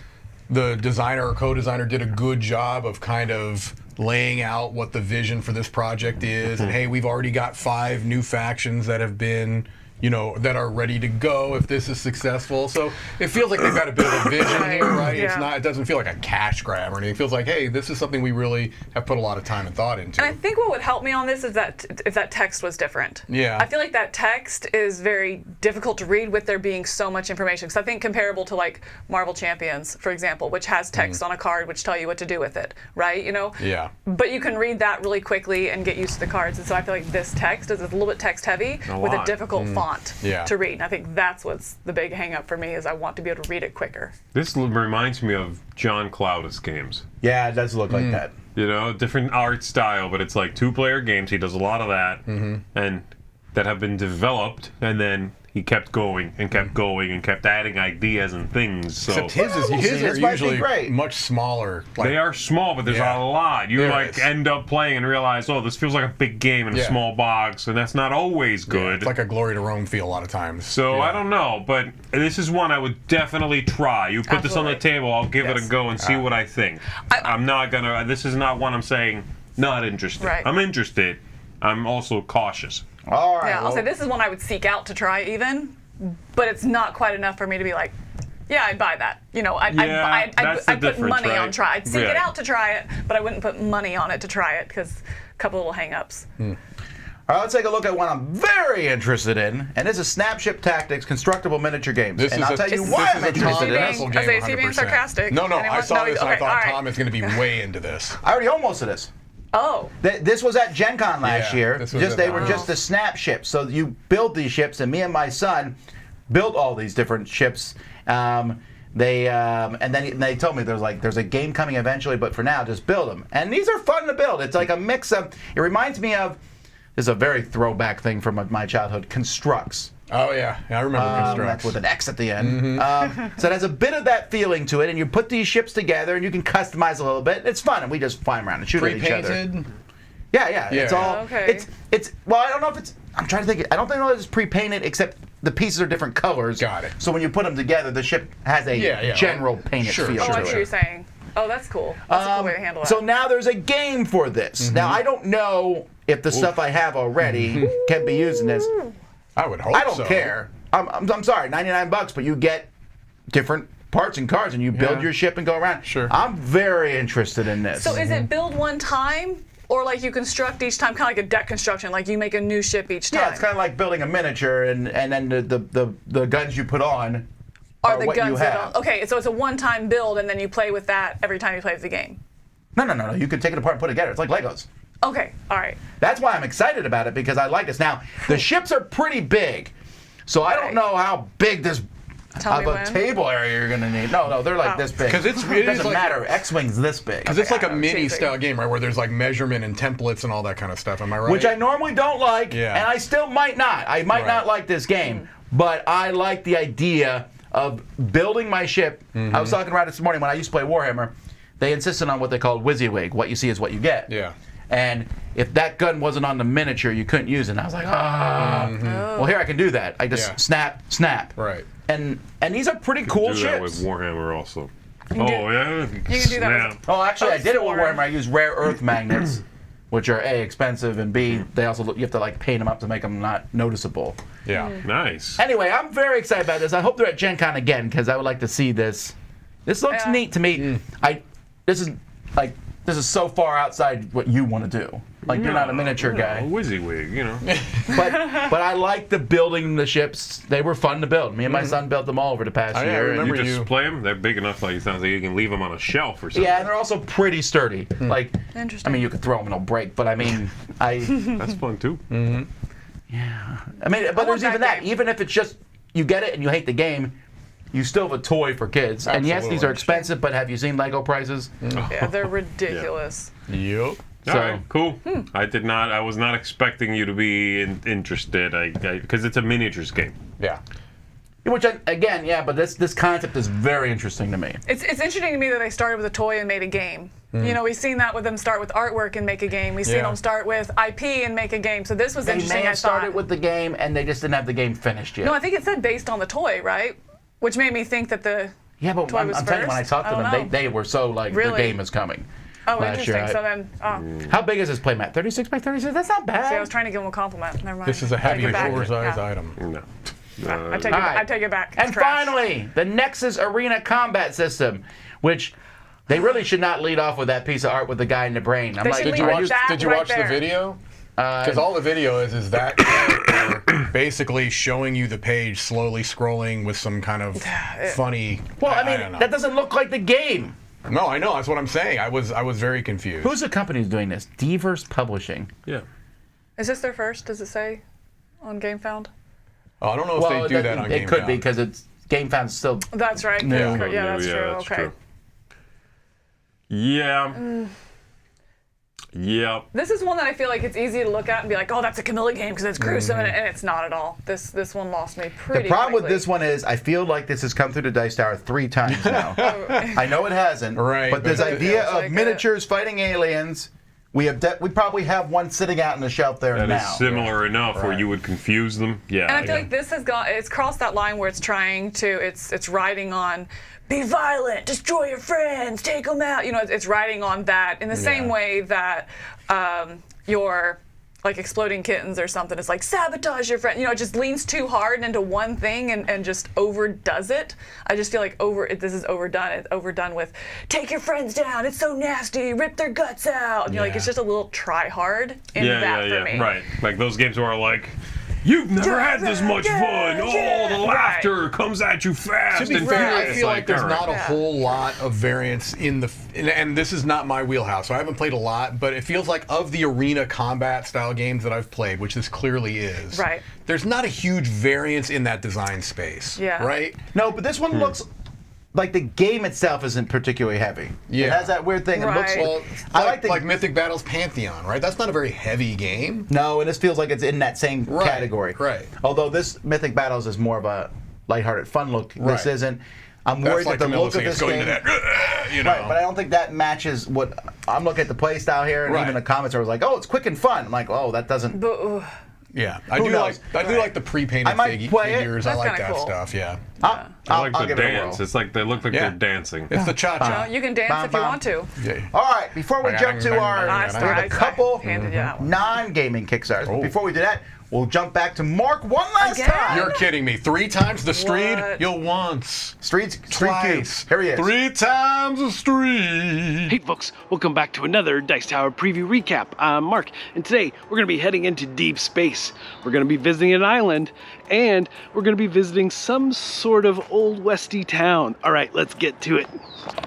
designer or co-designer did a good job of kind of laying out what the vision for this project is, and hey, we've already got 5 new factions that have been, that are ready to go if this is successful. So it feels like they've got a bit of a vision here, right? Yeah. It doesn't feel like a cash grab or anything. It feels like, hey, this is something we really have put a lot of time and thought into. And I think what would help me on this is that if that text was different. Yeah. I feel like that text is very difficult to read with there being so much information. Because I think comparable to like Marvel Champions, for example, which has text on a card which tell you what to do with it, right? Yeah. But you can read that really quickly and get used to the cards. And so I feel like this text is a little bit text heavy with a lot. difficult font Yeah. to read. And I think that's what's the big hang up for me is I want to be able to read it quicker. This reminds me of John Cloudis games. Yeah, it does look like that. Different art style, but it's like 2-player games. He does a lot of that, and that have been developed, and then he kept going and kept going and kept adding ideas and things. So Except his Well, we'll see. are This might be usually great. much smaller. they are small, but there's Yeah. a lot. You There is. end up playing and realize, oh, this feels like a big game in a Yeah. small box, and that's not always good. It's like a Glory to Rome feel a lot of times. So Yeah. I don't know, but this is one I would definitely try. You put this on the Absolutely. table, I'll give it Yes. a go and see what I think. I'm not gonna. This is not one I'm saying not interested. Right. I'm interested. I'm also cautious. All right. Yeah, I'll well, say this is one I would seek out to try even, but it's not quite enough for me to be like, yeah, I'd buy that. that's the I'd put difference, money right? on try. I'd seek Right. it out to try it, but I wouldn't put money on it to try it because a couple little hang-ups. All right, let's take a look at one I'm very interested in, and this is Snapship Tactics Constructible Miniature Games. This and is I'll a- tell you this why is I'm a interested Tom in it. Hassel I game, say, is he being 100%. sarcastic? No, I Anyone? saw this and I Okay, thought all right. Tom is going to be way into this. I already almost did this. Oh, This was at Gen Con last Yeah, year. this was They at were that. just the snap ships. So you build these ships, and me and my son built all these different ships. And then they told me there's a game coming eventually, but for now, just build them. And these are fun to build. It's like a mix of. It reminds me of. This is a very throwback thing from my childhood. Constructs. Oh, yeah. I remember That's Constructs. with an X at the end. So it has a bit of that feeling to it, and you put these ships together, and you can customize a little bit. It's fun, and we just fly around and shoot at each other. Pre-painted? Yeah. It's Yeah. all. Okay. It's. Well, I don't know if it's. I'm trying to think. I don't think it's pre-painted, except the pieces are different colors. Got it. So when you put them together, the ship has a general painted Sure, feel Oh, I to see what you're it. saying. Oh, that's cool. That's a cool way to handle that. So now there's a game for this. Now I don't know if the stuff I have already can be used in this. I would hope I don't so. care. I'm sorry, $99, but you get different parts and cards, and you build your ship and go around. Sure. I'm very interested in this. So is it build one time, or like you construct each time, kind of like a deck construction, like you make a new ship each time? Yeah, it's kind of like building a miniature, and then the guns you put on Are the what guns you that have. don't? Okay, so it's a one-time build, and then you play with that every time you play the game. No. You can take it apart and put it together. It's like Legos. Okay, all right. That's why I'm excited about it, because I like this. Now, the ships are pretty big, so I don't know how big this Tell of me a when. table area you're going to need. No, they're like this big. 'Cause it doesn't is like- matter. X-Wing's this big. Because it's like a I'm mini chasing. style game, right, where there's like measurement and templates and all that kind of stuff. Am I right? Which I normally don't like, Yeah. and I still might not. I might not like this game, but I like the idea of building my ship. I was talking about it this morning when I used to play Warhammer. They insisted on what they called WYSIWYG. What you see is what you get. Yeah. And if that gun wasn't on the miniature, you couldn't use it. And I was like, well, here I can do that. I just snap. Right. And these are pretty cool do that with ships. Warhammer also. can Oh do- yeah, You can do that with Oh, actually, I did it with Swarm. Warhammer. I used rare earth magnets, which are A, expensive, and B, they also you have to like paint them up to make them not noticeable. Yeah. nice. Anyway, I'm very excited about this. I hope they're at Gen Con again, because I would like to see this. This looks Yeah. neat to me. This is so far outside what you want to do. Like, you're not a miniature guy. WYSIWYG, you know. But I like the building the ships. They were fun to build. Me and my son built them all over the past Oh, yeah, I year. and- remember You just you- play them. They're big enough, like it sounds like you can leave them on a shelf or something. Yeah, and they're also pretty sturdy. Like, Interesting. I mean, you could throw them and they'll break, but I mean, That's fun too. but want there's even that that. game. Even if it's just you get it and you hate the game, you still have a toy for kids. And yes, these are Absolutely. expensive, but have you seen Lego prices? Yeah, they're ridiculous. Yep. All So- right, cool. I was not expecting you to be interested. Because it's a miniatures game. Yeah. Which, again, yeah, but this concept is very interesting to me. It's interesting to me that they started with a toy and made a game. You know, we've seen that with them start with artwork and make a game. We've seen Yeah. them start with IP and make a game. So this was They interesting. may I have started thought. with the game, and they just didn't have the game finished yet. No, I think it said based on the toy, right? Which made me think that the. yeah, but toy I'm was telling you, when I first? talked to I them, don't know. they were so like, the Really? game is coming. Oh, last year. interesting. So then, How big is this playmat? 36 by 36? That's not bad. see, I was trying to give him a compliment. Never mind. This is a Take heavy, it back. oversized Yeah. item. No. I take it. All right. I take it back. And It's trash. finally, the Nexus Arena Combat System, which they really should not lead off with that piece of art with the guy in the brain. I'm They like, should did you lead watch? with that. Did you right watch there. the video? Because all the video is that character basically showing you the page slowly scrolling with some kind of funny. Well, I don't mean, know. that doesn't look like the game. No, I know. That's what I'm saying. I was very confused. Who's the company who's doing this? Devers Publishing. Yeah. Is this their first? Does it say on GameFound? Oh, I don't know if they do that on it could GameFound. be because it's GameFound's still. That's right. No. Yeah, that's true. that's Okay. true. Yeah. Yeah. This is one that I feel like it's easy to look at and be like, oh, that's a Camilla game because it's gruesome, and it's not at all. This one lost me pretty. The problem with quickly. this one is I feel like this has come through the Dice Tower 3 times now. I know it hasn't. Right, But this but it idea feels of like miniatures fighting aliens, we probably have one sitting out on the shelf there That now. is similar enough where you would confuse them. Yeah. And I feel like this has it's crossed that line where it's trying to, it's riding on, be violent, destroy your friends, take them out. You know, it's riding on that in the same way that your like exploding kittens or something is like sabotage your friend. You know, it just leans too hard into one thing and just overdoes it. I just feel like this is overdone. It's overdone with take your friends down. It's so nasty. Rip their guts out. You know, like it's just a little try hard in that for me. Right. Like those games where like, you've never had this much fun. Oh, the laughter comes at you fast. To be and fair, I furious. feel like there's all right. not a whole lot of variance in the, and this is not my wheelhouse, so I haven't played a lot, but it feels like of the arena combat style games that I've played, which this clearly is, Right. there's not a huge variance in that design space, Yeah. right? No, but this one looks like the game itself isn't particularly heavy. Yeah. It has that weird thing. It looks. Right. Well, I like Mythic Battles Pantheon, right? That's not a very heavy game. No, and this feels like it's in that same category. right. Although this Mythic Battles is more of a lighthearted, fun look. This Right. isn't. I'm That's worried like that the Camilla look of saying this it's going game. to that, you know. Right, but I don't think that matches what I'm looking at the play style here, and Right. even the comments are like, "Oh, it's quick and fun." I'm like, "Oh, that doesn't." But, Yeah, I Who do knows? like the pre-painted I might play it. figures. I That's like kinda that cool. stuff. Yeah, I like the give it a dance. whirl. It's like they look like Yeah. they're dancing. it's the cha-cha. You can dance if you want to. Yeah. All right, before we jump to our, Nice, we have a nice. couple Handed you that one. non-gaming Kickstarters. But Oh. before we do that, we'll jump back to Mark one last Again? time. You're kidding me. 3 times the street? What? You'll once. Street Twice. Here he is. 3 times the street. Hey folks, welcome back to another Dice Tower Preview Recap. I'm Mark, and today we're going to be heading into deep space. We're going to be visiting an island, and we're going to be visiting some sort of old westy town. All right, let's get to it.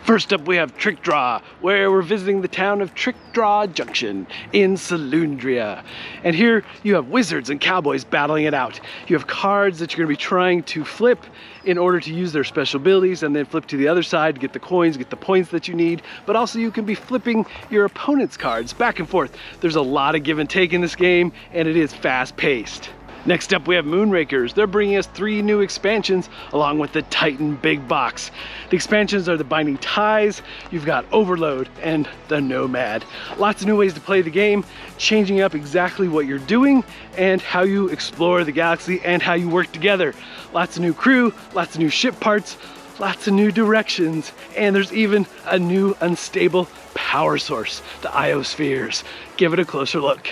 First up, we have Trick Draw, where we're visiting the town of Trick Draw Junction in Salundria. And here you have wizards and cowboys battling it out. You have cards that you're going to be trying to flip in order to use their special abilities, and then flip to the other side, get the coins, get the points that you need. But also you can be flipping your opponent's cards back and forth. There's a lot of give and take in this game, and it is fast paced. Next up, we have Moonrakers. They're bringing us 3 new expansions along with the Titan Big Box. The expansions are the Binding Ties, you've got Overload, and the Nomad. Lots of new ways to play the game, changing up exactly what you're doing and how you explore the galaxy and how you work together. Lots of new crew, lots of new ship parts, lots of new directions, and there's even a new unstable power source, the Iospheres. Give it a closer look.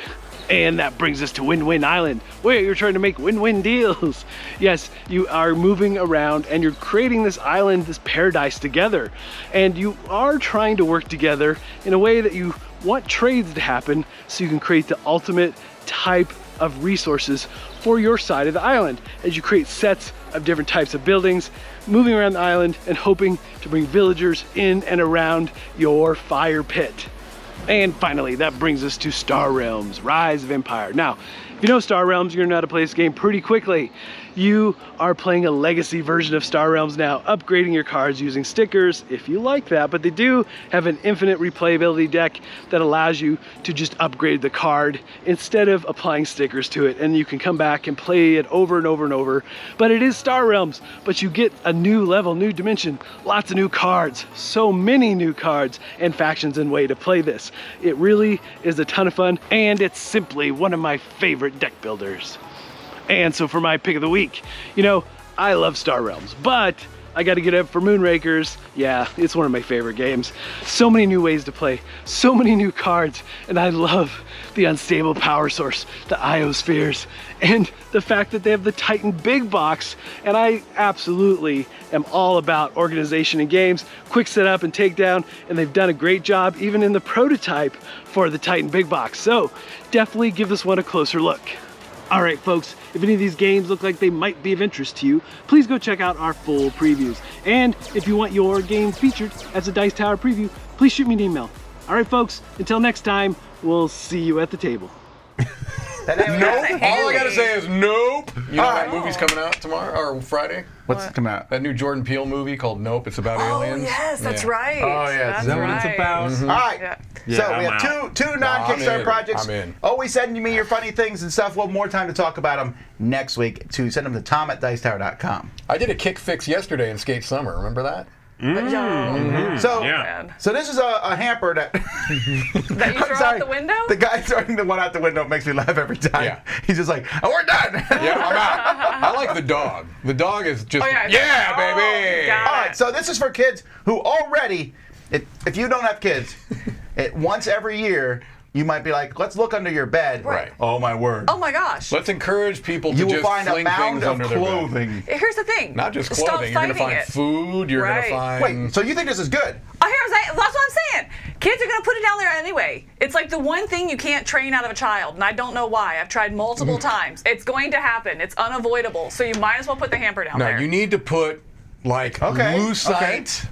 And that brings us to Win-Win Island, where you're trying to make win-win deals. Yes, you are moving around and you're creating this island, this paradise together. And you are trying to work together in a way that you want trades to happen so you can create the ultimate type of resources for your side of the island as you create sets of different types of buildings, moving around the island and hoping to bring villagers in and around your fire pit. And finally, that brings us to Star Realms, Rise of Empire. Now, if you know Star Realms, you're gonna know how to play this game pretty quickly. You are playing a legacy version of Star Realms now, upgrading your cards using stickers, if you like that, but they do have an infinite replayability deck that allows you to just upgrade the card instead of applying stickers to it, and you can come back and play it over and over and over. But it is Star Realms, but you get a new level, new dimension, lots of new cards, so many new cards and factions and way to play this. It really is a ton of fun, and it's simply one of my favorite deck builders. And so for my pick of the week, you know, I love Star Realms, but I gotta get up for Moonrakers. Yeah, it's one of my favorite games. So many new ways to play, so many new cards, and I love the unstable power source, the Iospheres, and the fact that they have the Titan Big Box, and I absolutely am all about organization in games, quick setup and takedown, and they've done a great job even in the prototype for the Titan Big Box. So definitely give this one a closer look. All right, folks, if any of these games look like they might be of interest to you, please go check out our full previews. And if you want your game featured as a Dice Tower preview, please shoot me an email. All right, folks, until next time, we'll see you at the table. Nope. All I gotta say is nope. You know that Alright. movie's coming out tomorrow or Friday? What's coming out? That new Jordan Peele movie called Nope. It's about Oh, aliens. yes, that's Yeah. right. Oh, yes. That's Is that what it's right. about? All right. Yeah. Yeah, So we I'm have out. two non-Kickstarter in. projects. I'm in. Always sending me your funny things and stuff. We'll have more time to talk about them next week. To send them to tom@dicetower.com. I did a Kik-Fix yesterday in Skate Summer. Remember that? So, Yeah. so this is a hamper that That you I'm throw sorry. out the window? The guy throwing the one out the window makes me laugh every time. Yeah. He's just like, oh, we're done. Yeah, I'm out. I like the dog. The dog is just, Oh, yeah. yeah, Oh, baby. got All right, so this is for kids who already, if you don't have kids, once every year, you might be like, let's look under your bed. Right. Oh, my word. Oh my gosh. Let's encourage people to You will just find a fling mound things of under their bed. clothing. Here's the thing. Not just Stop clothing. You're going to fighting find it. food. You're Right. going to find... Wait, so you think this is good? That's what I'm saying. Kids are gonna put it down there anyway. It's like the one thing you can't train out of a child, and I don't know why. I've tried multiple times. It's going to happen. It's unavoidable. So you might as well put the hamper down No, there. you need to put like lucite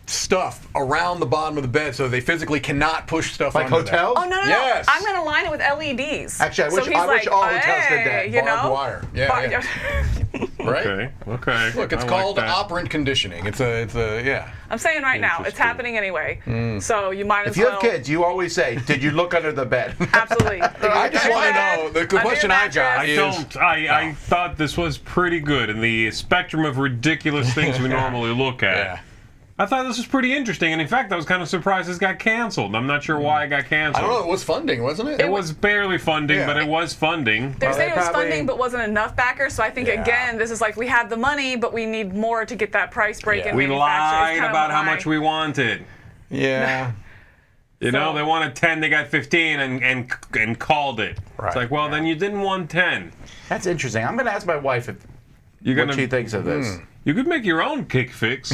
stuff around the bottom of the bed so they physically cannot push stuff Like under hotels? Oh no! Yes. I'm gonna line it with LEDs. Actually, I So wish- he's I wish like, all hotels did hey, that. You Barbed know? wire. Yeah, Right? Okay. Okay. Look, it's I called like that. operant conditioning. It's a yeah. I'm saying right now, it's Interesting. happening anyway. So you might as If you well. have kids, you always say, did you look under the bed? Absolutely. I just want to know, the Under question your I got mattress. is... I thought this was pretty good in the spectrum of ridiculous things we normally look at. Yeah. I thought this was pretty interesting, and in fact, I was kind of surprised this got canceled. I'm not sure why it got canceled. I don't know. It was funding, wasn't it? It was barely funding, but it was funding. They're saying it was probably- funding, but wasn't enough backers. So I think again, this is like we have the money, but we need more to get that price break in We manufacture. It's lied kind of about how why. much we wanted. Yeah. You know, they wanted 10, they got 15, and called it. Right. It's like, well, then you didn't want 10. That's interesting. I'm going to ask my wife You're what she thinks of this. You could make your own Kik-Fix.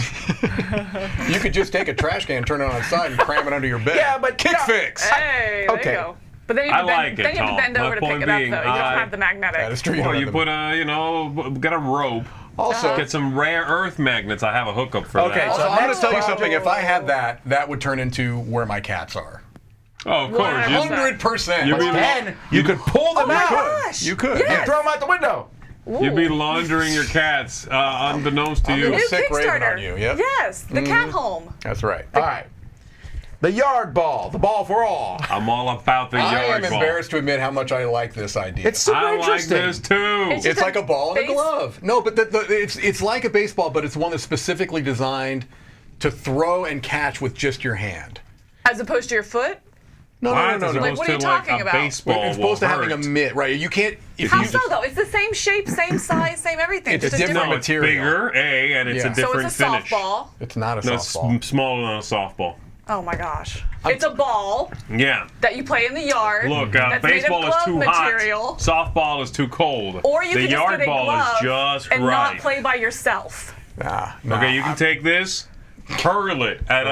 You could just take a trash can, turn it on its side, and cram it under your bed. Yeah, but Kik-Fix. Hey, there Okay. you go. But then you have to bend, then you have to bend over to pick it up, though. You don't have the magnetic. That is true. Well, don't you have put get a rope. Also, Get some rare earth magnets. I have a hookup for Okay, that. also, so I'm going next to tell you part- something. If I had that would turn into where my cats are. Oh, of course. 100%. You'd be- Then you could pull them Oh my out gosh! You could. Yes. and throw them out the window. You'd be laundering your cats, unbeknownst to I'm you. gonna New sick raven Kickstarter. on you, yep. Yes, the cat home. That's right. All right. The Yardball, the ball for all. I'm all about the I am Yardball. embarrassed to admit how much I like this idea. It's super I like interesting. this too. It's like a ball and a base- glove. No, but it's like a baseball, but it's one that's specifically designed to throw and catch with just your hand. As opposed to your foot? No, Why no, is no, it no. Like, what are you to, like, talking a about? baseball It's supposed to will having a hurt. mitt, right? You can't. If How you so, though? It's the same shape, same size, same everything. It's just a different different. No, it's material. bigger, and it's Yeah. a So different it's a finish. softball. It's not a No, it's softball. smaller than a softball. Oh my gosh. It's a ball Yeah. that you play in the yard. Look, that's baseball made is of too glove material. hot. Softball is too cold. Or you the can just yard get a ball glove is just and right. not play by yourself. Nah, Okay, you can take this, hurl it at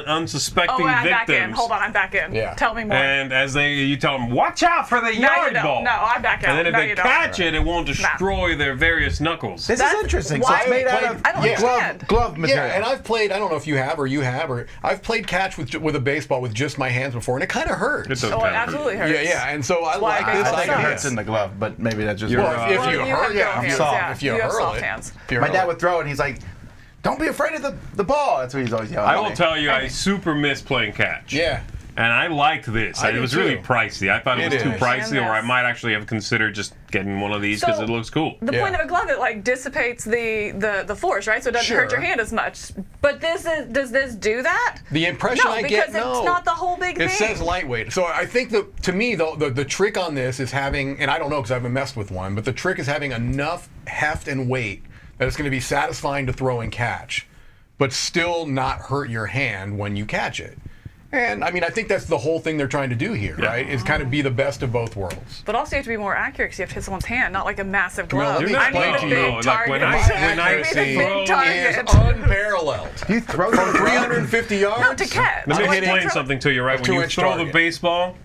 unsuspecting Oh, I'm back in. victims. Hold on, I'm back in. Yeah. Tell me more. And as you tell them, watch out for the No, you yard don't. ball. No, I'm back out. And then if No, they you don't. catch it, it won't destroy their various knuckles. This That's is interesting. So why it's made out I of don't Yeah. understand. glove material. Yeah, and I've played. I don't know if you have, or I've played catch with a baseball with just my hands before, and it kind of hurts. It does Oh, it kinda hurt. absolutely hurts. Yeah, yeah, and so I why like I this guess I think it idea. hurts in the glove, but maybe that's just. You're, Well, if Well, you you have hurt, yeah, glove I'm hands, soft. yeah. If you You have hurl soft it, hands. if you My hurl dad it. would throw it, and he's like, "Don't be afraid of the ball." That's what he's always yelling. I at will me. tell you, I super miss playing catch. Yeah. And I liked this. I It do was really too. pricey. I thought it It was too is. pricey, or I Yes. might actually have considered just getting one of these because So, it looks cool. The Yeah. point of a glove, it like dissipates the force, right? So it doesn't hurt Sure. your hand as much. But does this do that? The impression No, I because get, no. it's not the whole big It thing. says lightweight. So I think that, to me, the trick on this is having, and I don't know because I haven't messed with one, but the trick is having enough heft and weight that it's going to be satisfying to throw and catch, but still not hurt your hand when you catch it. And I mean, I think that's the whole thing they're trying to do here, right? Is kind of be the best of both worlds. But also you have to be more accurate because you have to hit someone's hand, not like a massive Camilla, glove. let me I explain need to a you, big like, target. when I I- need when I a see- big is target. unparalleled. You throw From the glove? 350 yards? No, to catch. Let me Like, explain throw- something to you, right? A When you 2-inch throw the target. baseball,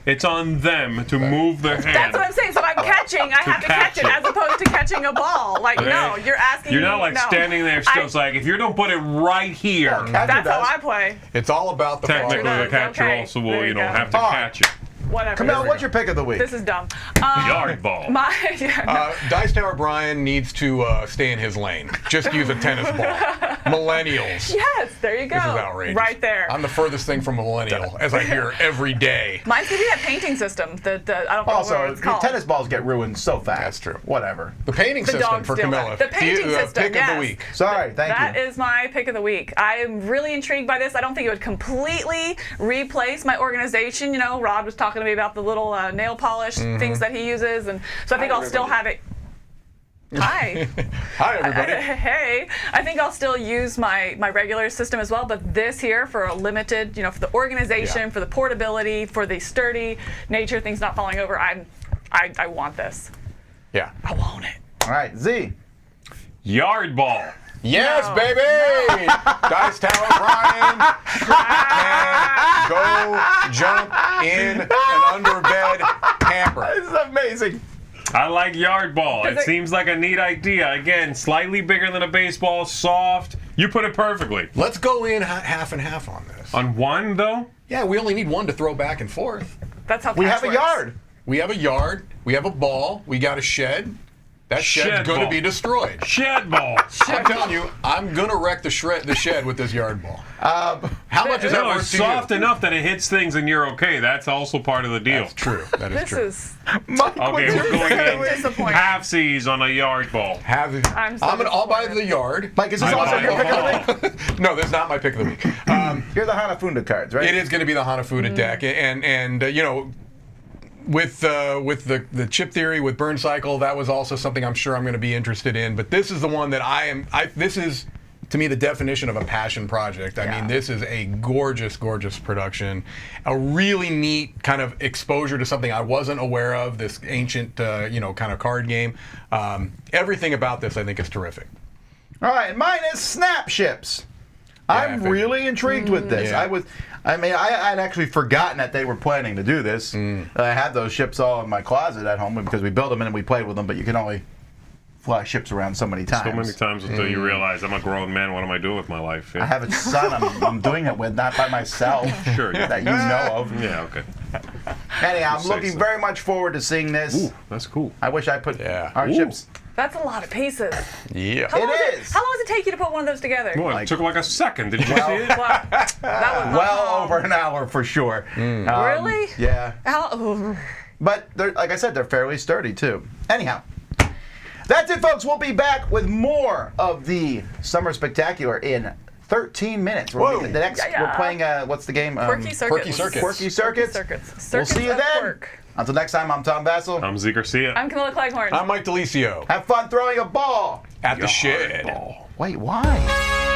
it's on them to move their hand. That's what I'm saying. So if I'm catching, I have to catch it as opposed to catching a ball. Like, Okay? no, you're asking You're me. not like no. standing there still. I- It's like if you don't put it right here, Catcher That's how does. I play. It's all about the technically ball. the does, catcher okay. also will, There you go. have to All right. catch it. Whatever. Camilla, what's your pick of the week? This is dumb. Yard ball. Dice Tower Brian needs to stay in his lane. Just use a tennis ball. Millennials. Yes, there you go. This is outrageous. Right there. I'm the furthest thing from a millennial, as I hear every day. Mine's gonna be that painting system. I don't know what Also, it's called. tennis balls get ruined so fast. That's true. Whatever. The painting The system dogs for steal Camilla. that. The painting system, Pick of yes. the week. Sorry, thank That you. is my pick of the week. I am really intrigued by this. I don't think it would completely replace my organization. You know, Rod was talking to me about the little nail polish things that he uses, and so I think I'll still have it. Hi. Hi, everybody. Hey, I think I'll still use my regular system as well, but this here for a limited, for the organization, Yeah. for the portability, for the sturdy nature, things not falling over. I want this. Yeah. I want it. All right, Z. Yard ball. Yes, No. baby! Dice Tower Brian can go jump in an underbed hamper. This is amazing. I like yard ball. Does It it- seems like a neat idea. Again, slightly bigger than a baseball, soft. You put it perfectly. Let's go in half and half on this. On one, though? Yeah, we only need one to throw back and forth. That's how We catch have a works. yard. We have a yard, we have a ball, we got a shed. That shed's going to be destroyed. Shed ball. I'm telling you, I'm going to wreck the shed with this yard ball. How much is that No, worth it's to soft you? enough that it hits things and you're okay. That's also part of the deal. That's true. That is This true. is Mike, Okay, what's your we're going favorite? in disappointing. half C's on a yard ball. I'll buy the yard. Mike, is this I also buy your the pick of the week? No, that's not my pick of the week. You're the Hanafuda cards, right? It is going to be the Hanafuda deck, and you know, with the chip theory with Burncycle, that was also something I'm sure I'm going to be interested in. But this is the one that this is, to me, the definition of a passion project. I mean, this is a gorgeous, gorgeous production, a really neat kind of exposure to something I wasn't aware of. This ancient, kind of card game. Everything about this, I think, is terrific. All right, mine is Snap Ships. I'm figured. really intrigued with this. Yeah. I'd actually forgotten that they were planning to do this. I had those ships all in my closet at home because we built them and we played with them, but you can only fly ships around so many times. So many times until you realize I'm a grown man. What am I doing with my life? I have a son I'm doing it with, not by myself. Sure, yeah. That you know of. Yeah, okay. Anyhow, I'm Say looking so. very much forward to seeing this. Ooh, that's cool. I wish I put our Ooh. ships. That's a lot of pieces. Yeah. How long is. How long does it take you to put one of those together? Boy, it took like a second. Did you see it? Wow. That was Well over an hour for sure. Really? Yeah. How? But they're, like I said, they're fairly sturdy too. Anyhow, that's it, folks. We'll be back with more of the Summer Spectacular in 13 minutes. Whoa. We're playing, what's the game? Quirky Circuits. Quirky Circuits. Quirky Circuits. We'll see you of then. Quirk. Until next time, I'm Tom Bassel. I'm Z Garcia. I'm Camilla Cleghorn. I'm Mike DeLisio Have fun throwing a ball. at the shed. Yardball. Wait, why?